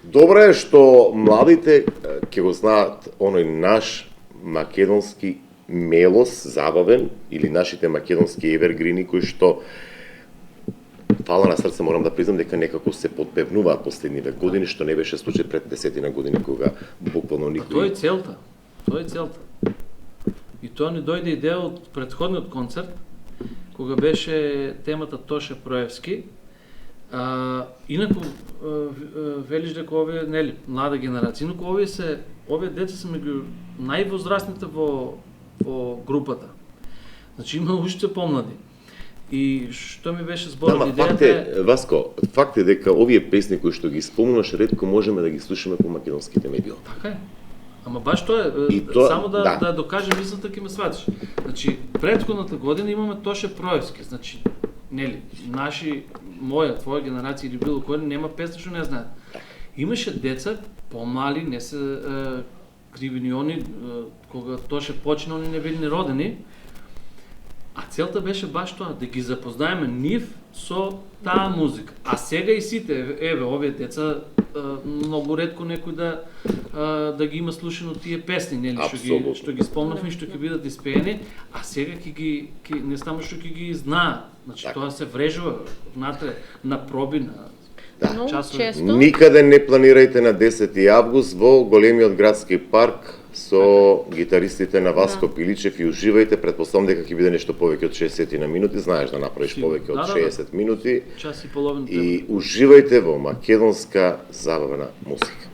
Добро е што младите ќе го знаат оној наш македонски мелос, забавен, или нашите македонски евергрини кои што фала на срце морам да признам дека некако се подпевнуваат последниве години, што не беше случај пред 10 години кога буквално никој. Тоа е целта. И тоа ни дојде идеја од претходниот концерт, кога беше темата Тоше Проевски. Инаку велиш дека овие нели млада генерација, инаку овие деца се меѓу највозрастните во групата. Значи има уште помлади. И што ми беше зборот идејата Васко, факт е дека овие песни кои што ги спомнуваш ретко можеме да ги слушаме по македонските медии. Така е. Ама баш тоа е, само да докажем мислата ќе ме сватиш. Значи, претходната година имаме Тоше Проевски, значи, нели, моја, твоја генерација или било кој нема песна што не знаат. Имаше деца помали, не се криви ни они, кога Тоше почна, они не били ни родени, а целта беше баш тоа, да ги запознаеме нив со таа музика. А сега и сите, еве, овие деца, многу ретко некој да ги има слушано тие песни, нели, што ги спомнавме, што ќе бидат испеени, а сега не само што ќе ги знаат, значи тоа се врежува внатре на проби, на часови. Никаде не планирајте на 10 август во големиот градски парк со гитаристите на Васко Пиличев и уживајте, предпоставам дека ќе биде нешто повеќе од 60 на минути, знаеш да направиш повеќе од 60 минути. Час и половина. И уживајте во македонска забавна музика.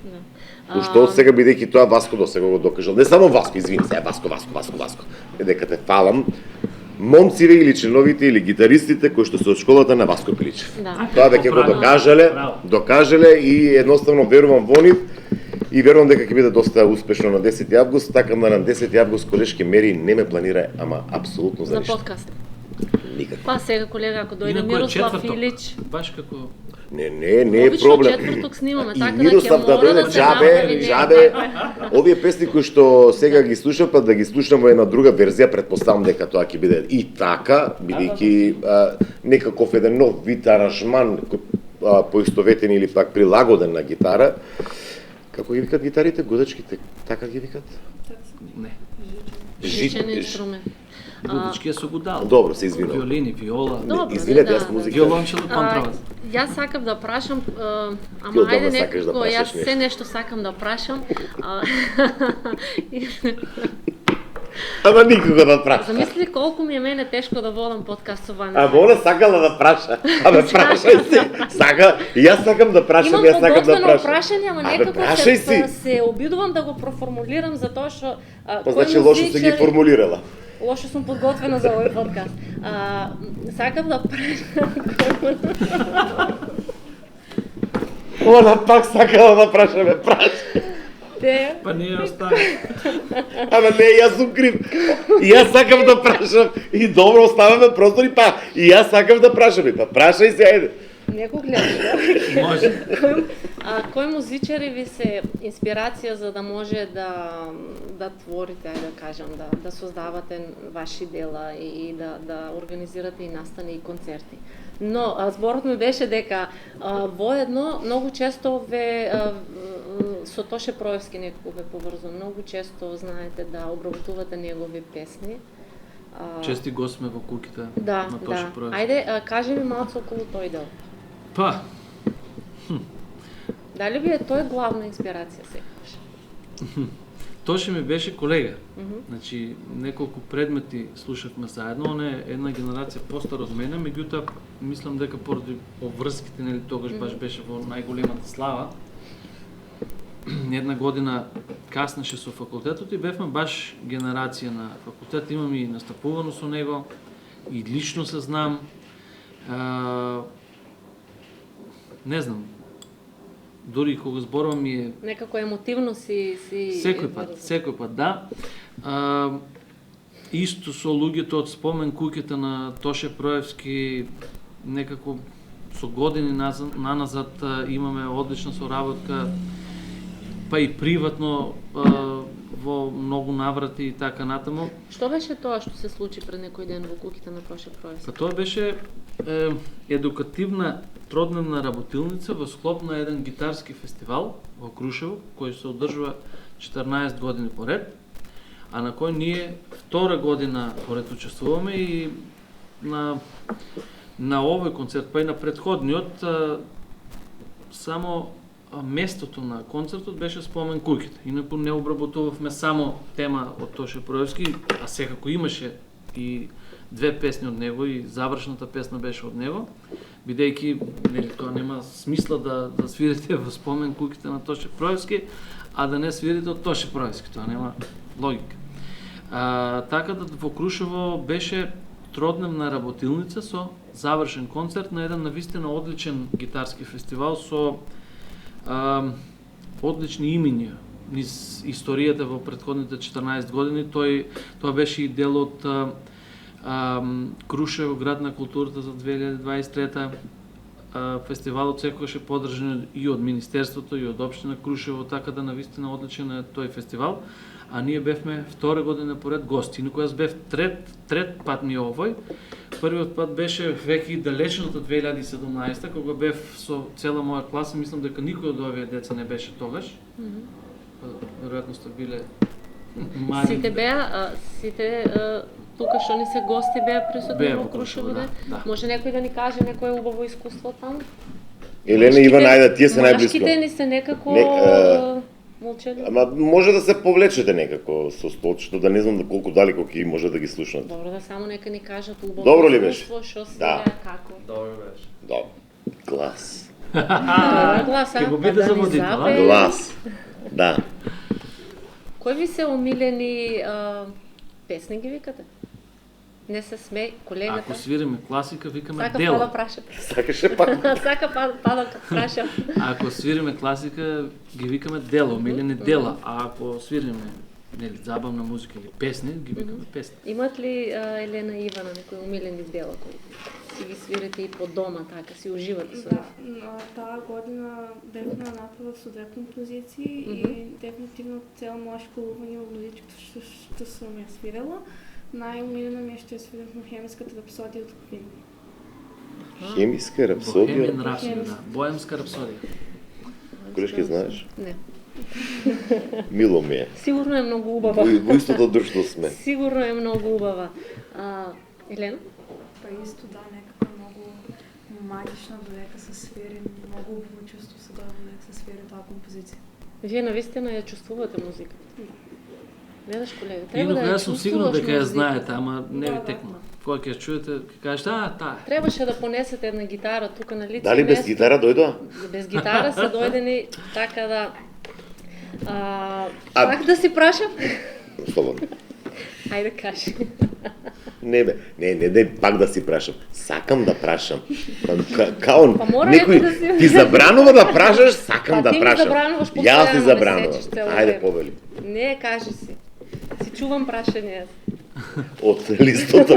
Уште од сега, бидејќи тоа Васко до сега го докажал, не само Васко, извини се, Васко. Дека те фалам, момциве или членовите или гитаристите кои што се од школата на Васко Пиличев. Тоа веќе го докажале и едноставно верувам во нив. И верувам дека ќе биде доста успешно на 10 август, така да на 10 август колешки мери не ме планира, ама апсолутно за ништо. За подкаст. Никако. Па сега колега, ако дојде Мирослав Илич. Баш како Не е проблем. Обично четврток снимаме, така да Мирослав да дојде џабе. Овие песни кои што сега ги слушам, па да ги слушам во една друга верзија, претпоставам дека тоа ќе биде и така, бидејќи некаков еден нов вид аранжман поистоветен или пак прилагоден на гитара. Како ги викат гитарите, гудачките, така ги викат? Не. Жичен инструмент. Гудачки со гудало. Добро, се извинувам. Виолини, виола. Извинете, јас музика. Виолончело, контрабас. Јас сакам да прашам, ама ајде некако, јас се нешто сакам да прашам. Ама никога да праша. Замисли колку ми е мене тешко да водам подкаст со Ваня. Ама она сакала да праша. Абе прашај се. Сака, и јас сакам да прашам, јас сакам да прашам. Имам прашање, ама некако се обидувам да го проформулирам затоа што значи лошо се ги формулирала. Лошо сум подготвена за овој подкаст. Сакам да прашам. Она пак сакала да прашаме, праша. Па не ја остави. Ама не, јас сум крив. И јас сакам да прашам. И добро, оставаме простори, па и јас сакам да прашам. Па прашај се, ајде. Некој гледа. Може. Кој музичари ви се инспирација за да може да творите, да кажам, да создавате ваши дела и да организирате и настани и концерти? Но зборот ми беше дека воедно многу често со Тоше Проевски некако ве поврзувам. Многу често знаете да обработувате негови песни. Чести го сме во куќите на Тоше Проевски. Ајде, кажи ми малку околу тој дел. Па. Дали ви е тој главна инспирација секогаш? Тоше ми беше колега. Значи, неколку предмети слушавме заедно, он е една генерација постар од мене, меѓутоа мислам дека поради обврските, нели тогаш баш беше во најголемата слава. Една година каснеше со факултетот и бевме баш генерација на факултет, имам и настапувано со него, и лично се знам. Не знам, дури кога зборувам ми е... Некако емотивно си... Секој пат, да. Исто со луѓето од спомен куќата на Тоше Проевски, некако со години наназад имаме одлична соработка, па и приватно во многу наврати и така натаму. Што беше тоа што се случи пред некој ден во куќите на Тоше Проевски? Тоа беше едукативна тродневна работилница во склоп на еден гитарски фестивал во Крушево, кој се одржува 14 години поред, а на кој ние втора година поред учествуваме и на овој концерт, па и на претходниот, само местото на концертот беше спомен куќите. Инаку не обработувавме само тема од Тоше Проевски, а секако имаше и две песни од него и завршната песна беше од него, бидејќи тоа нема смисла да свирите во спомен куќите на Тоше Проевски, а да не свирите од Тоше Проевски, тоа нема логика. Така да во Крушево беше тродневна работилница со завршен концерт на еден навистина одличен гитарски фестивал со одлични имиња низ историјата во претходните 14 години, тоа беше и дел од Крушево, град на културата за 2023. Фестивалот секогаш е поддржан и од Министерството и од Општина Крушево, така да навистина одличен е тој фестивал. А ние бевме втора година поред гости. Инаку јас бев трет пат ми овој. Првиот пат беше веќе далечното 2017, кога бев со цела моја класа, мислам дека никој од овие деца не беше тогаш. Веројатно сте биле мали. Сите тука што ни се гости беа присутни во Крушево, да? Може некој да ни каже некое убаво искуство таму? Елена, Иван, ајде, тие се најблиско. Машките ни се некако молчели. Ама може да се повлечете некако со столчето, да не знам колку далеко ќе може да ги слушнат. Добро, да само нека ни кажат убаво. Добро ли беше? Што се како. Добро беше. Добро. Глас. Глас, Ќе го биде за водител, а? Глас. Да. Кои ви се омилени песни ги викате? Не се смеј, колегата. Ако свириме класика, викаме Сака дело. пада праша. Сакаше пак. Сака пада праша. Ако свириме класика, ги викаме дело, омилени дела. А ако свириме забавна музика или песни, ги викаме песни. Имат ли Елена и Ивана некои омилени дела кои си ги свирите и по дома, така си уживате со? Да, таа година бевме направила со две композиции и дефинитивно цела моја школување во музичкото што сум ја свирела. Најомилена ми е што ја свиревме хемиската рапсодија од Queen. Хемиска рапсодија? Бохемијан рапсодија, да. Боемска рапсодија. Колешки знаеш? Не. Мило ми е. Сигурно е многу убава. Во истото друштво сме. Сигурно е многу убава. Елена? Па исто да, некако многу магично додека се свири, многу убаво чувство се дојде додека се свири таа композиција. Вие навистина ја чувствувате музиката? Да. Гледаш, колега, Инаку треба да ја јас сум сигурен дека ја музиката. знаете, ама не ви текна. Кога ќе ја чуете, ќе кажете, таа. Требаше да понесете една гитара тука на лице Дали без место. гитара дојдоа? Без гитара се дојдени, така да... Пак да си прашам? Слободно. Ајде, кажи. Не, пак да си прашам. Сакам да прашам. Као мора некој да си- ти забранува да прашаш, сакам да Ти ми прашам. забрануваш Јас постојано ти да забранувам. сечеш цело Ајде време. повели. Не, кажи си. Си чувам прашање. Од листото.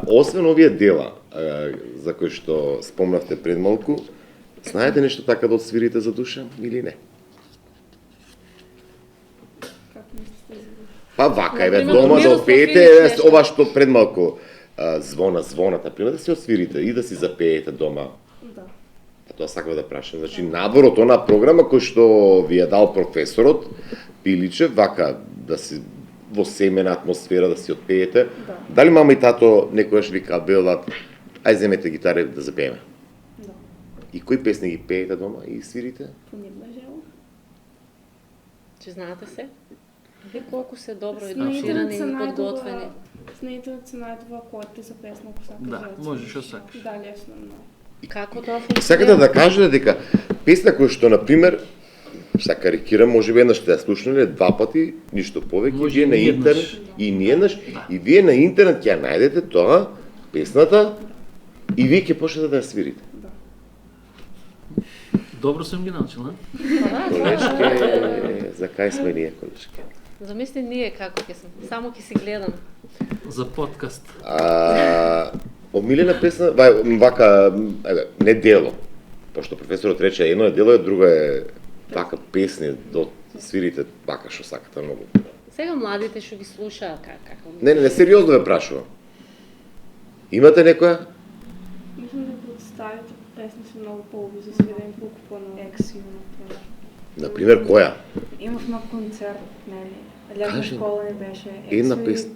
Освен овие дела за кои што спомнавте пред малку, знаете нешто така да отсвирите за душа или не? Како мислите за душа? Па вака, еве, Например, дома да Мирослав отпеете, Илич еве, нешто. ова што пред малку звоната, пример да си отсвирите и да си запеете дома. Да. Па тоа сакав да прашам. Значи, набор од онаа програма кој што ви ја дал професорот Пиличев, вака, да си во семена атмосфера да си отпеете. Да. Дали мама и тато некојаш ви кабелат, ај земете гитара да запееме? Да. И кои песни ги пеете дома и свирите? Понидна жела. Че знаете се? Ви колку се добро С на интернет едуцирани се и најдува- подготвени. На интернет се најдува коите за песна ако сакаш Да, ја можеш отсвириш. што сакаш. Да, лесно е многу. Како тоа функционира? Сакате да кажете дека песна која што, например, сега карикирам, може би еднаш сте ја слушнале, два пати, ништо повеќе, Може вие и на ни еднаш. интернет, и ни еднаш, и вие на интернет ќе ја најдете тоа, песната, и вие ќе почнете да ја свирите. Да. Добро сум ги научила. Колешке, за кај сме ние, колешке? Замисли ние како ќе сме. Само ќе си гледам. За подкаст. Омилена песна, вака, еве, не дело, пошто професорот рече едно е дело, друго е вака песни, до свирите вака што сакате многу. Сега младите што ги слушаат како. Не, сериозно ве прашувам. Имате некоја? Мислам дека старите песни се многу поубави за свирење колку по-ексивно, например. Например, која? Имавме концерт, нели? Летна Кажи. школа не беше. Една Ексо и песна.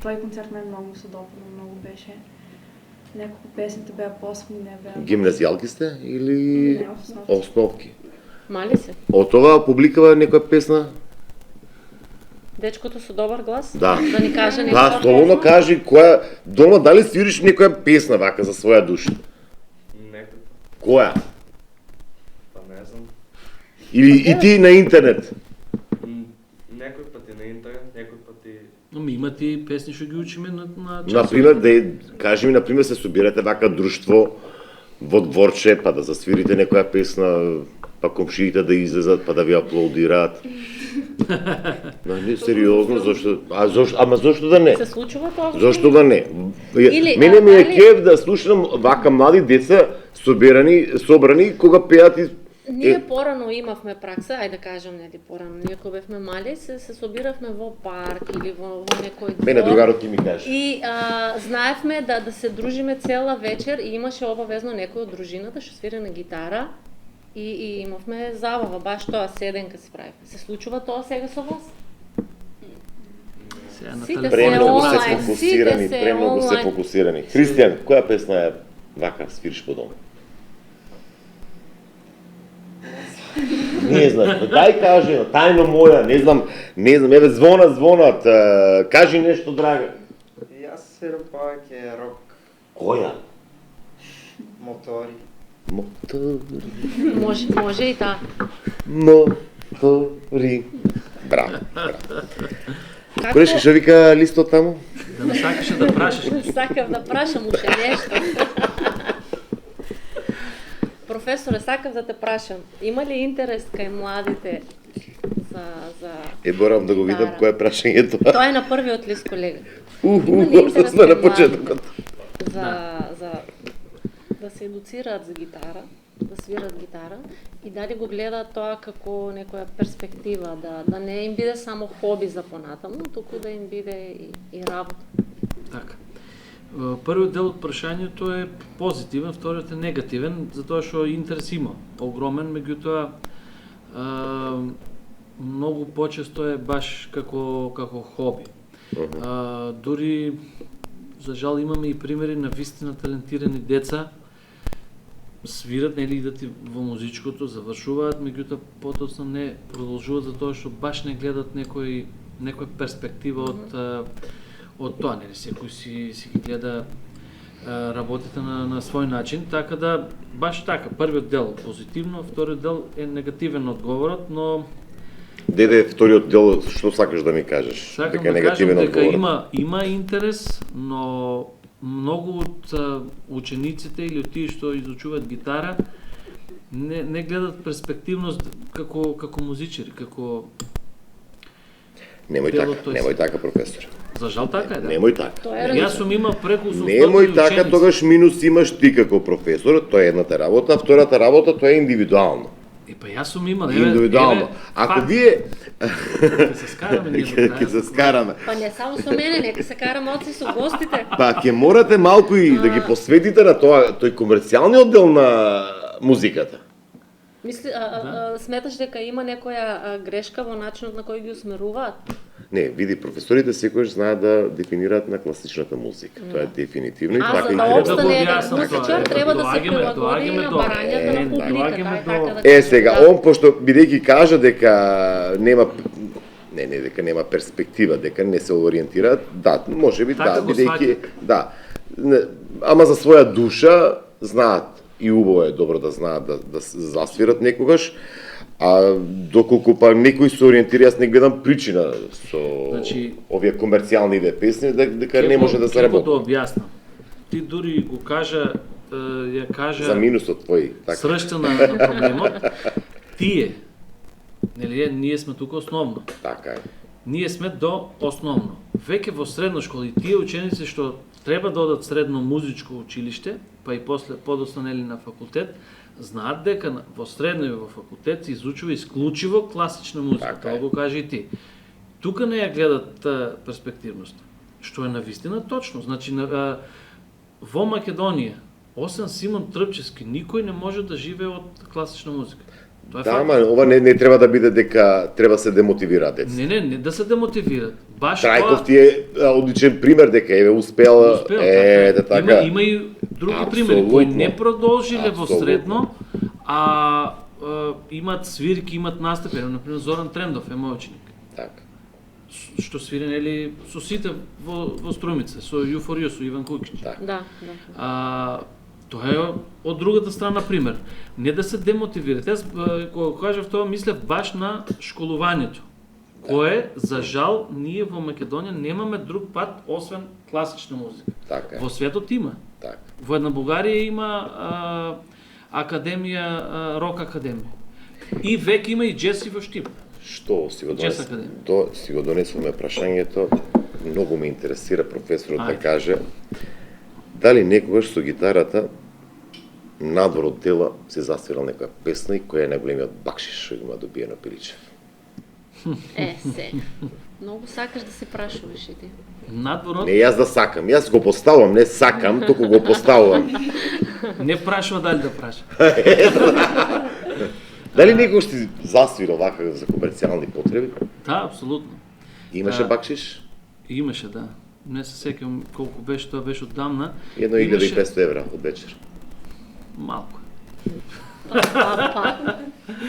Тој концерт мен многу се допадна, многу беше. Неколку песните беа посмени, не беа. Гимназијалки сте или Не, основно. основки? Мали се. Од тоа публикава некоја песна? Дечкото со добар глас? Да. Да ни каже Да, некоја слободно песна? кажи која дома дали свириш некоја песна вака за своја душа? Некако, Која? па не знам. Или и ти на интернет? Некој пати на интернет, некој пати... Но има ти песни што ги учиме на часот. Например, кажи ми, например, се собирате вака друштво во дворче, па да засвирите некоја песна, па комшиите да излезат, па да ви аплаудираат. Не, сериозно, зошто да не? Се случува тоа? Зошто да не? Мене ми е кеф да слушам вака млади деца собрани кога пеат и Ние порано имавме пракса, ајде да кажам, нели порано, ние кога бевме мали се собиравме во парк или во некој двор. Мене другарот ти ми каже. И знаевме да се дружиме цела вечер и имаше обавезно некој од дружината што свири на гитара и имавме забава, баш тоа седенка се прави. Се случува тоа сега со вас? Премногу се фокусирани. Христијан, која песна е вака свириш по дом? Не знам, дај кажи, тајно моја, не знам, еве звонат, кажи нешто, драга. Јас свирам повеќе рок. Која? Мотори. Може и таа. Мотори. Браво. Корешки што вика листот таму? Да не сакаше да прашаш. Сакав да прашам уште нешто. Професоре, сакав да те прашам, има ли интерес кај младите за борам да го видам кој е прашањето. Тоа е на првиот лист, колега. Има ли интерес сме на почетокот. За да се едуцираат за гитара, да свират гитара и дали го гледаат тоа како некоја перспектива, да не им биде само хоби за понатаму, туку да им биде и работа. Така. Првиот дел од прашањето е позитивен, вториот е негативен, затоа што интерес има огромен, меѓутоа многу почесто е баш како хоби. Дури за жал имаме и примери на вистина талентирани деца, свират, нели, идат и во музичкото, завршуваат, меѓутоа потоцна не продолжуваат затоа што баш не гледат некоја перспектива од тоа, нели, секој си ги гледа работите на свој начин, така да баш така, првиот дел позитивно, вториот дел е негативен одговорот, но Деде, вториот дел, што сакаш да ми кажеш? Сакам да кажам дека има интерес, но многу од учениците или од тие што изучуваат гитара не гледат перспективност како музичари, како Немој така, професор. За жал така е, да. Немој така. Јас сум имал преку 800 Немој така, тогаш минус имаш ти како професор, тоа е едната работа, а втората работа тоа е индивидуално. Па јас сум имал, индивидуално. Ако вие ќе се скараме ние до крај. Ќе се скараме. Па не само со мене, нека се караме оци со гостите. Па ќе морате малку и да ги посветите на тој комерцијалниот дел на музиката. Сметаш дека има некоја грешка во начинот на кој ги усмеруваат? Не, види, професорите секогаш знаат да дефинираат на класичната музика. Тоа е дефинитивно и така и треба. треба. За да обстане музичар треба да се прилагоди на барањата на публиката. Сега, он пошто бидејќи кажа дека нема дека нема перспектива, дека не се ориентираат, да, можеби да, бидејќи ама за своја душа знаат и убаво е добро да знаат да засвират некогаш. А доколку па некој се ориентира, јас не гледам причина со овие комерцијални песни дека не може да се работи. Како да објаснам? Ти дури го кажа за минусот твој, така. Сршта на проблемот. Тие, нели, ние сме тука основно. Така е. Ние сме до основно. Веќе во средна школа и тие ученици што треба да одат средно музичко училиште, па и после подоцна нели на факултет, знаат дека во средно и во факултет се изучува исклучиво класична музика, тоа го кажи и ти. Тука не ја гледат перспективност, што е навистина точно. Значи, во Македонија, освен Симон Трпчевски, никој не може да живее од класична музика. Тоа е факт. Ама ова не треба да биде дека треба се демотивираат деца. Не да се демотивираат. Баш Трајков ти е одличен пример дека успел така. Има и други примери кои не продолжиле во средно, а имат свирки, имат настапи, например Зоран Трендов е мој ученик. Така. Што свири нели со сите во Струмица, со Јуфорио, со Иван Кукич. Да. Тоа е од другата страна пример. Не да се демотивират. Јас кога кажав тоа мислев баш на школувањето. Кое, за жал, ние во Македонија немаме друг пат освен класична музика. Така. Во светот има. Така. Во една Бугарија има академија, рок академија. И веќе има и джеси во Штип. Што си го донесуваме прашањето, многу ме интересира професорот да каже дали некогаш со гитарата надвор од дела се засвирал некоја песна и која е најголемиот бакшиш што има добиено Пиличев. Се. Многу сакаш да се прашуваш и ти. Надворот... Не, јас да сакам, јас го поставам, не сакам, туку го поставувам. Не прашува дали да праша. Дали некој си засвирал вака за комерцијални потреби? Да, апсолутно. Имаше бакшиш? Имаше, да. Не се сеќавам колку беше, тоа беше оддамна. 1500 евра од вечер. Малку.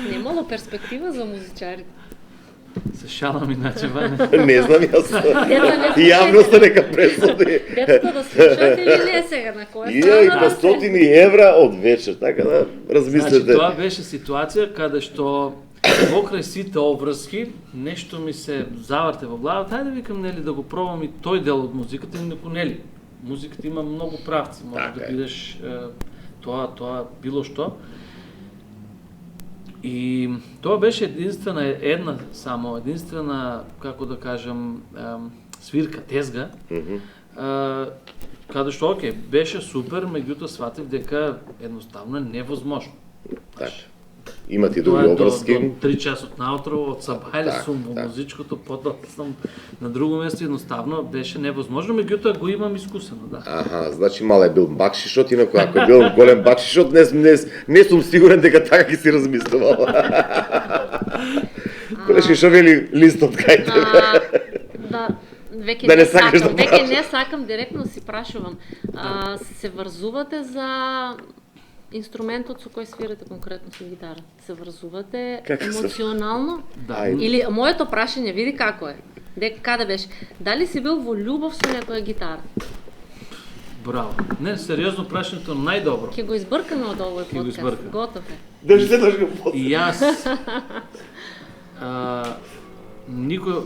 Немало перспектива за музичарите. Се шалам иначе, Ване. Не знам јас. Јавноста нека пресуди. Децата да слушат или не сега, на која страна? 1500 евра од вечер, така да размислете. Значи, тоа беше ситуација каде што покрај сите обврски, нешто ми се заврте во главата, ајде викам, нели, да го пробам и тој дел од музиката, инаку нели. Музиката има многу правци, може да бидеш тоа било што. И тоа беше единствена, како да кажам, свирка, тезга, каде што, беше супер, меѓутоа сватив дека едноставно е невозможно. Така. Имате други обврски? До 3 часот наутро, од сабајле сум во музичкото, потоа сум на друго место, едноставно беше невозможно, меѓутоа го имам искусено, да. Аха, значи мал е бил бакшишот, инаку ако е бил голем бакшишот, не сум сигурен дека така ќе си размислувал. Колешки шо вели листот кај тебе? Да, веќе не сакам, директно си прашувам. Се врзувате за инструментот со кој свирате конкретно со гитара? Се врзувате емоционално? Да. Или моето прашање, види како е. Каде беше? Дали си бил во љубов со некоја гитара? Браво. Не, сериозно прашањето најдобро. Ќе го избркаме од овој подкаст. Готов е. Држите го подкаст. И јас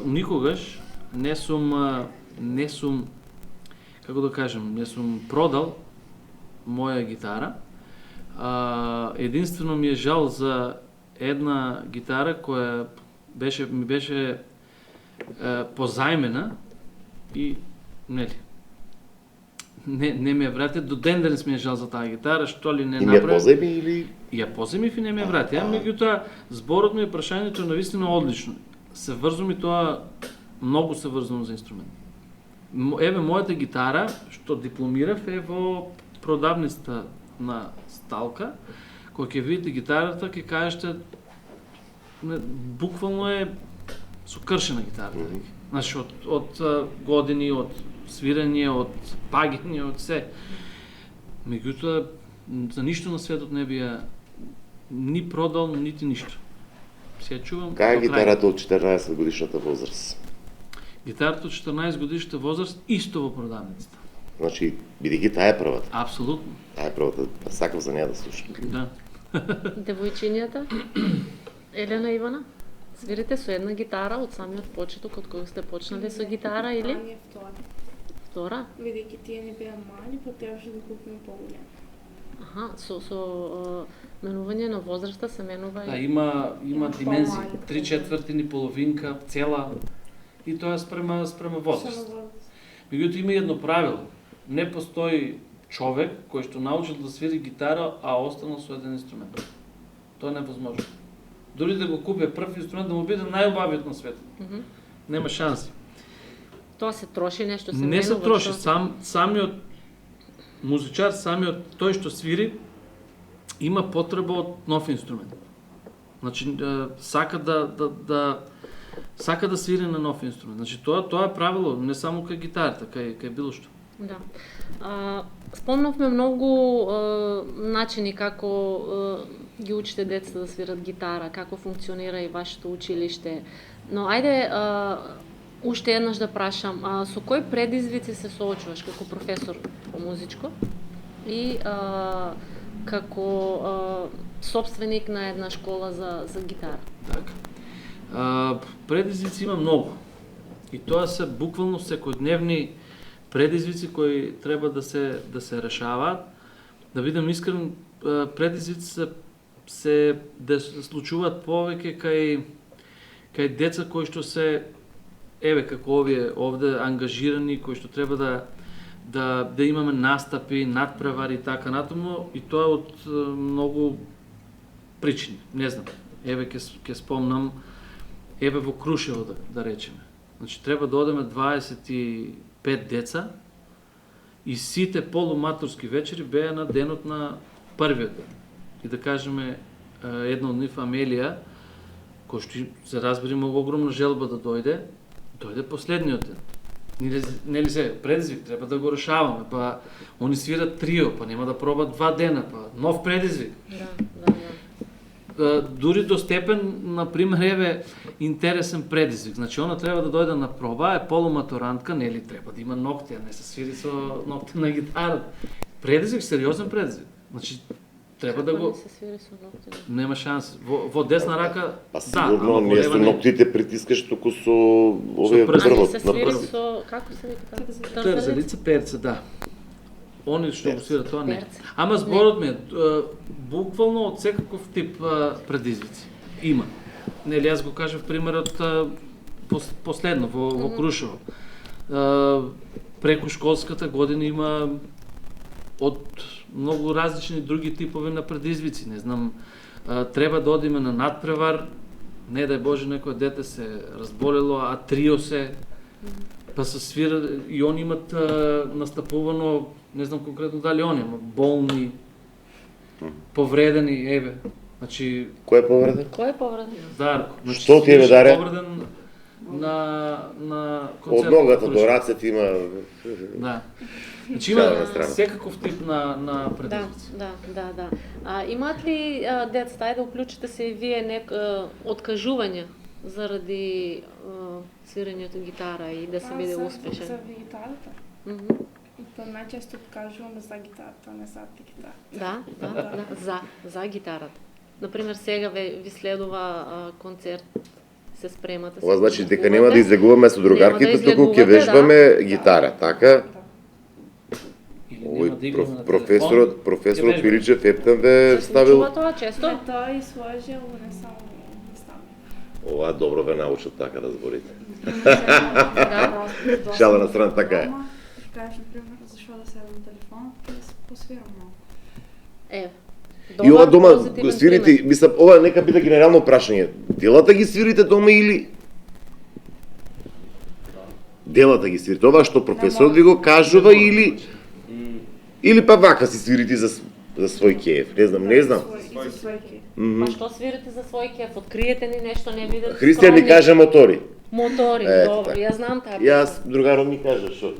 никогаш не сум како да кажам, не сум продал моја гитара. Единствено ми е жал за една гитара која ми беше позајмена и не ми ја врати. До ден денес ми е жал за таа гитара, што ли не направи. И ми ја позајми или? Ја позајмив и не ми ја врати. Меѓутоа, зборот ми е прашањето навистина одлично. Се врзувам и тоа многу се врзувам за инструмент. Еве мојата гитара, што дипломирав, е во продавницата на Сталка, кога ќе видите гитарата, ќе кажете буквално е сокршена гитарата. Значи од години, од свирање, од паѓање, од се. Меѓутоа, за ништо на светот не би ја ни продал, нити ништо. Се чувам. Кај е гитарата од 14 годишната возраст? Гитарата од 14 годишната возраст исто во продавницата. Значи, бидејќи таа е првата. Апсолутно. Таа е првата, сакав за неја да слушам. Да. Девојчињата, Елена Ивана, свирите со една гитара од самиот почеток, од кој сте почнали со гитара или? Не, Втора? Бидејќи тие не беа мали, па требаше да купиме поголеми. Аха, со менување на возраста се менува и... има димензии, 3/4, половинка, цела, и тоа спрема возраст. Меѓутоа има едно правило. Не постои човек кој што научил да свири гитара, а останал со еден инструмент. Тоа е невозможно. Дури да го купи прв инструмент, да му биде најубавиот на светот. Нема шанси. Тоа се троши нешто, се менува. Не се троши, самиот музичар, самиот тој што свири, има потреба од нов инструмент. Значи, сака да свири на нов инструмент. Значи, тоа е правило, не само кај гитарата, кај било што. Да. Спомнавме многу начини како ги учите децата да свират гитара, како функционира и вашето училиште. Но ајде уште еднаш да прашам, со кои предизвици се соочуваш како професор по музичко и како собственик на една школа за гитара? Така. Предизвици има многу. И тоа се буквално секојдневни предизвици кои треба да се решаваат. Да бидам искрен, предизвици се се случуваат повеќе кај деца кои што се како овие овде ангажирани, кои што треба да имаме настапи, надпревари и така натаму, и тоа од многу причини, не знам. Ќе спомнам во Крушево да речеме. Значи треба да одеме 25 деца и сите полуматурски вечери беа на денот на првиот ден. И да кажеме една од нив Амелија, кој што се разбери многу огромна желба да дојде последниот ден. Нели се предизвик, треба да го решаваме, па они свират трио, па нема да пробат 2 дена, па нов предизвик. Дури до степен, например, интересен предизвик. Значи, она треба да дојде на проба, е полуматурантка, нели треба да има ногти, а не се свири со ногти на гитара. Предизвик, сериозен предизвик. Значи, треба да го... Не се свири со ногти? Нема шанс. Во десна рака, да. Сигурно, не со ноктите притискаш туку со овие првот. Се свири со... Како се вика? Трзалица, перце, да. Они што го свират тоа не. Ама зборот ми е буквално од секаков тип предизвици. Има. Нели јас го кажав примерот последно во Крушево. Преку школската година има од многу различни други типови на предизвици. Не знам, треба да одиме на надпревар, не дај Боже некој дете се разболело, а трио се, па се свира и они имат настапувано, не знам конкретно дали они, ама болни, повредени, значи... Кој е повреден? Кој е повреден? Дарко. Што ти е, Даре? Повреден на концерт. Од ногата до рацете има... Да. Значи има секаков тип на предизвици. Да. Имаат ли децата, ајде да уклучите се и вие откажувања заради свирењето гитара и да се биде успешен? За гитарата. Па најчесто откажуваме за гитарата, не за гитарата. Да, за гитарата. Например, сега ви следува концерт, се спремате. Ова значи дека нема да излегуваме со другарките, туку ќе вежбаме гитара, така? Овој професорот Филичев Ептен ставил... Се тоа често? Тоа и сложил, не само ставил. Ова добро ве научат така да зборите. Шала на страна, така е. Кажеш, например, зашо да седам на телефонот и да се посвирам малку. И ова дома свирите, мислам, ова нека биде генерално прашање. Делата ги свирите дома или? Делата ги свирите. Ова што професорот ви го кажува или? Или па вака си свирите за свој кејф? Не знам. За свој кејф. Па што свирите за свој кејф? Откриете ни нешто, не бидете скромни. Христијан ми каже мотори. Мотори, добро, јас знам таа. Јас другарот ми каже што.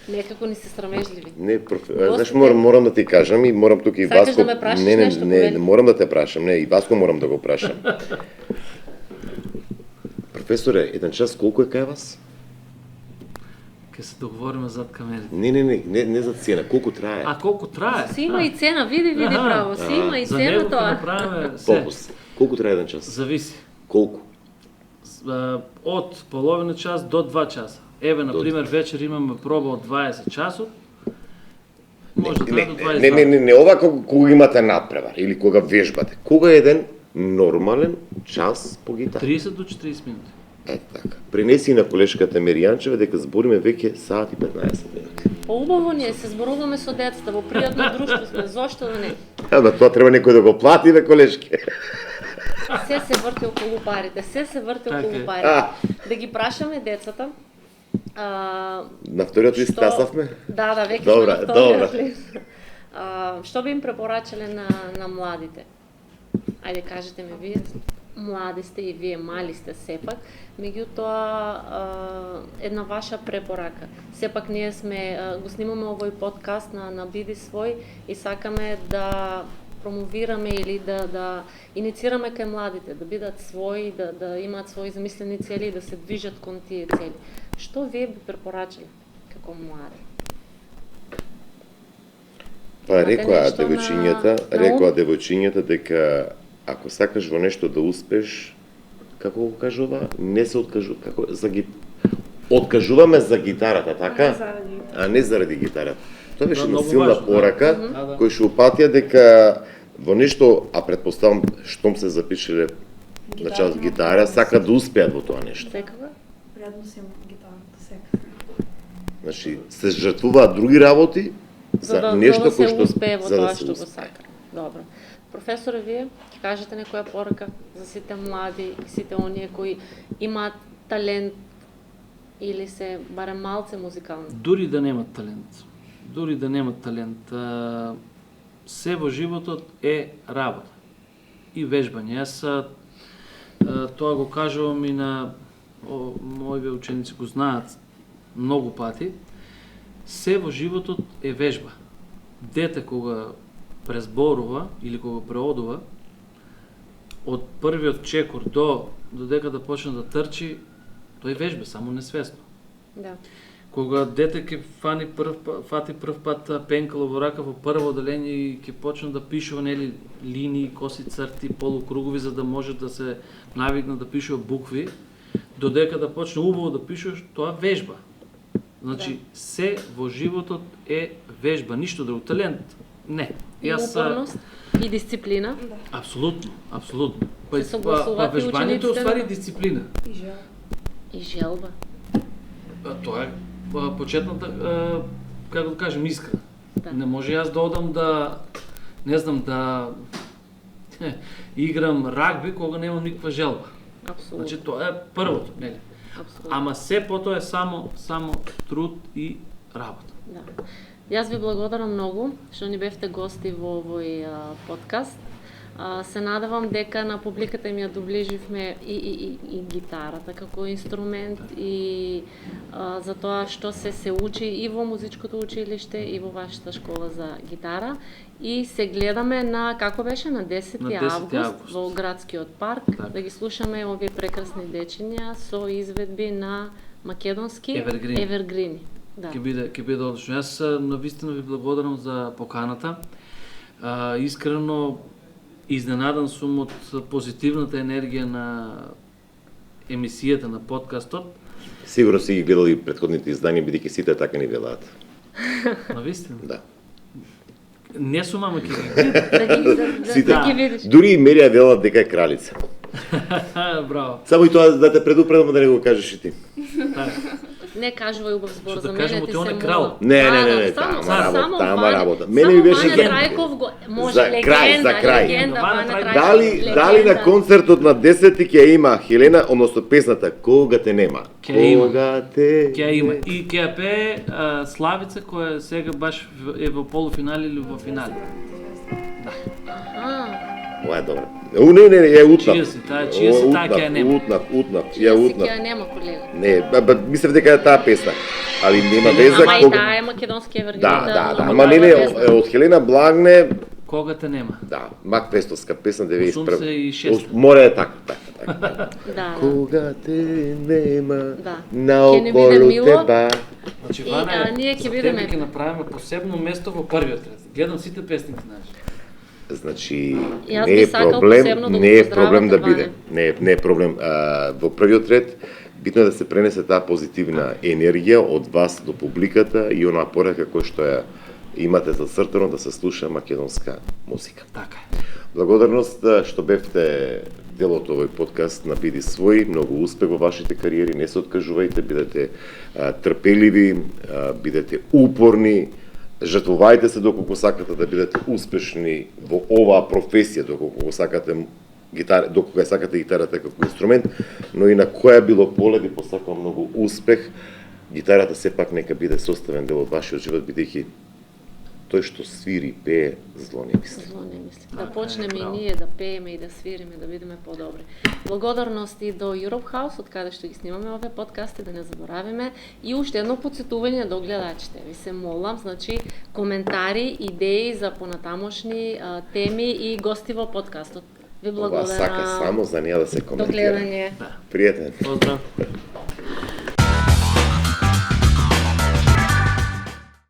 Некако ни се срамежливи. Не, знаеш, морам да ти кажам и морам тука и Васко... Сакаш да ме прашаш нешто, не, морам да те прашам, не, и Васко морам да го прашам. Професоре, еден час колку е кај вас? Ке се договориме зад камерите. Не за цена, колку трае? А колку трае? Си има и цена, види право, си има и цена тоа. За него направиме се. Колку трае еден час? Зависи. Колку? Од половина час до 2 часа. Например, вечер имаме проба од 20 часот. Може да трае до 22. Не, ова кога имате надпревар или кога вежбате. Кога е еден нормален час по гитара? 30 до 40 минути. Така. Пренеси на колешката Меријанчева дека збориме веќе саат и 15 минути. Поубаво ние се зборуваме со децата, во пријатно друштво сме, зошто да не? Ама тоа треба некој да го плати, бе, колешки. Се врти околу парите, Да ги прашаме децата. На вториот лист тасавме? Да, веќе сме на вториот лист. Што би им препорачале на младите? Ајде, кажете ми вие, млади сте и вие мали сте сепак, меѓутоа една ваша препорака. Сепак ние го снимаме овој подкаст на Биди свој и сакаме да промовираме или да иницираме кај младите, да бидат своји, да имаат своји замислени цели и да се движат кон тие цели. Што вие би препорачале како млади? Па рекоа девојчињата дека ако сакаш во нешто да успеш, како го кажува, не се откажува, откажуваме за гитарата, така? А не заради гитарата. Тоа беше една силна порака, кој што упатија дека во нешто, а претпоставам штом се запишале началот гитара, сакаат да успеат во тоа нешто. Секако? Предност има гитарата секако. Значи, се жртвуваат други работи за нешто кој што успее во за тоа да се што го успее. сака. Добро. Професоре, вие ќе кажете некоја порака за сите млади и сите оние кои имаат талент или се барем малце музикални? Дури да немат талент, се во животот е работа и вежбање. Јас тоа го кажувам и на моите ученици го знаат многу пати. Се во животот е вежба. Дете кога презборува или кога преодува, од првиот чекор до дека да почне да трчи, тој вежба, само несвесно. Да. Кога дете ќе фати прв пат пенкало во рака во прво оделение и ќе почне да пишува нели линии, коси црти, полукругови за да може да се навикне да пишува букви, додека да почне убаво да пишуваш, тоа вежба. Значи, се во животот е вежба, ништо друго. Талент, не. И упорност, и дисциплина. Апсолутно. Се согласуваат и вежбањето е учениците уствари на- дисциплина. И желба. Тоа е почетната, како да кажем, искра. Да. Не може јас да одам да, не знам, да играм рагби кога немам никаква желба. Апсолутно. Значи тоа е првото, нели? Апсолутно. Ама се потоа е само труд и работа. Да. Јас ви благодарам многу што ни бевте гости во овој подкаст. Се надевам дека на публиката им ја доближивме и гитарата како инструмент и за тоа што се учи и во музичкото училиште и во вашата школа за гитара. И се гледаме на, како беше, на 10 август во градскиот парк, так, да ги слушаме овие прекрасни дечиња со изведби на македонски евергрини. Да. Ќе биде одлично. Јас навистина ви благодарам за поканата. Искрено изненадан сум од позитивната енергија на емисијата, на подкастот. Сигурно си ги гледали претходните издања, бидејќи сите така ни велат. Навистина? Да. Не сум, ама ќе Сите. Да ги видиш. Дури и Мерија велат дека е кралица. Браво. Само и тоа да те предупредам да не го кажеш и ти. Не кажувај убав збор Што за да мене, кажемо, ти ти он се е крал. молам. Не, Само тама работа. Ваня- Мене ми беше Ваня Трајков го може за крај. легенда, Ваня Ваня Трајков. Трајков, Дали на легенда. концертот на 10 ќе има Хелена, односно песната Кога те нема. Ќе има. Кога те Ќе има. И ќе ја пее Славица, која сега баш е во полуфинали или во финали. Ова е добра. Не, ја утнав. Чија си, таа ќе ја нема. Утнав, ја Си утнав. ќе нема колега. Не, мислев дека е таа песна. Али нема веза Ама и кога... таа е македонски евергрин. Да, ама ама не, од Хелена Благне, Кога те нема. да, Мак Пестовска песна 91. 86. Море е така. Да. Кога те нема, Да. Ќе ни наоколу биде мило. те ба. Значи, И, Ваня, ние ќе за бидеме- тебе ќе направиме посебно место во првиот ред. Гледам сите песните наши. Значи, Јас не би е сакал проблем, посебно да го не е проблем да поздравате, биде. Не е проблем. Во првиот ред, битно е да се пренесе таа позитивна енергија од вас до публиката и онаа порака која што ја имате зацртано да се слуша македонска музика. Така е. Благодарност што бевте дел од овој подкаст на Биди свој, многу успех во вашите кариери, не се откажувајте, бидете трпеливи, бидете упорни, жртвувајте се доколку сакате да бидете успешни во оваа професија, доколку сакате докога сакате гитарата како инструмент, но и на која било поле ви посакувам многу успех. Гитарата сепак нека биде составен дел од вашиот живот, бидејќи тој што свири, пее, зло не мисли. Зло не мисли. Така Да е, почнеме и браво. ние да пееме и да свириме, да бидеме подобри. Благодарности до Europe House, од каде што ги снимаме овие подкасти, да не заборавиме. И уште едно потсетување до гледачите. Ви се молам, значи, коментари, идеи за понатамошни теми и гости во подкастот. Ви Ова благодарам. сака само за неа да се До коментира. гледање. Пријатен. Поздрав.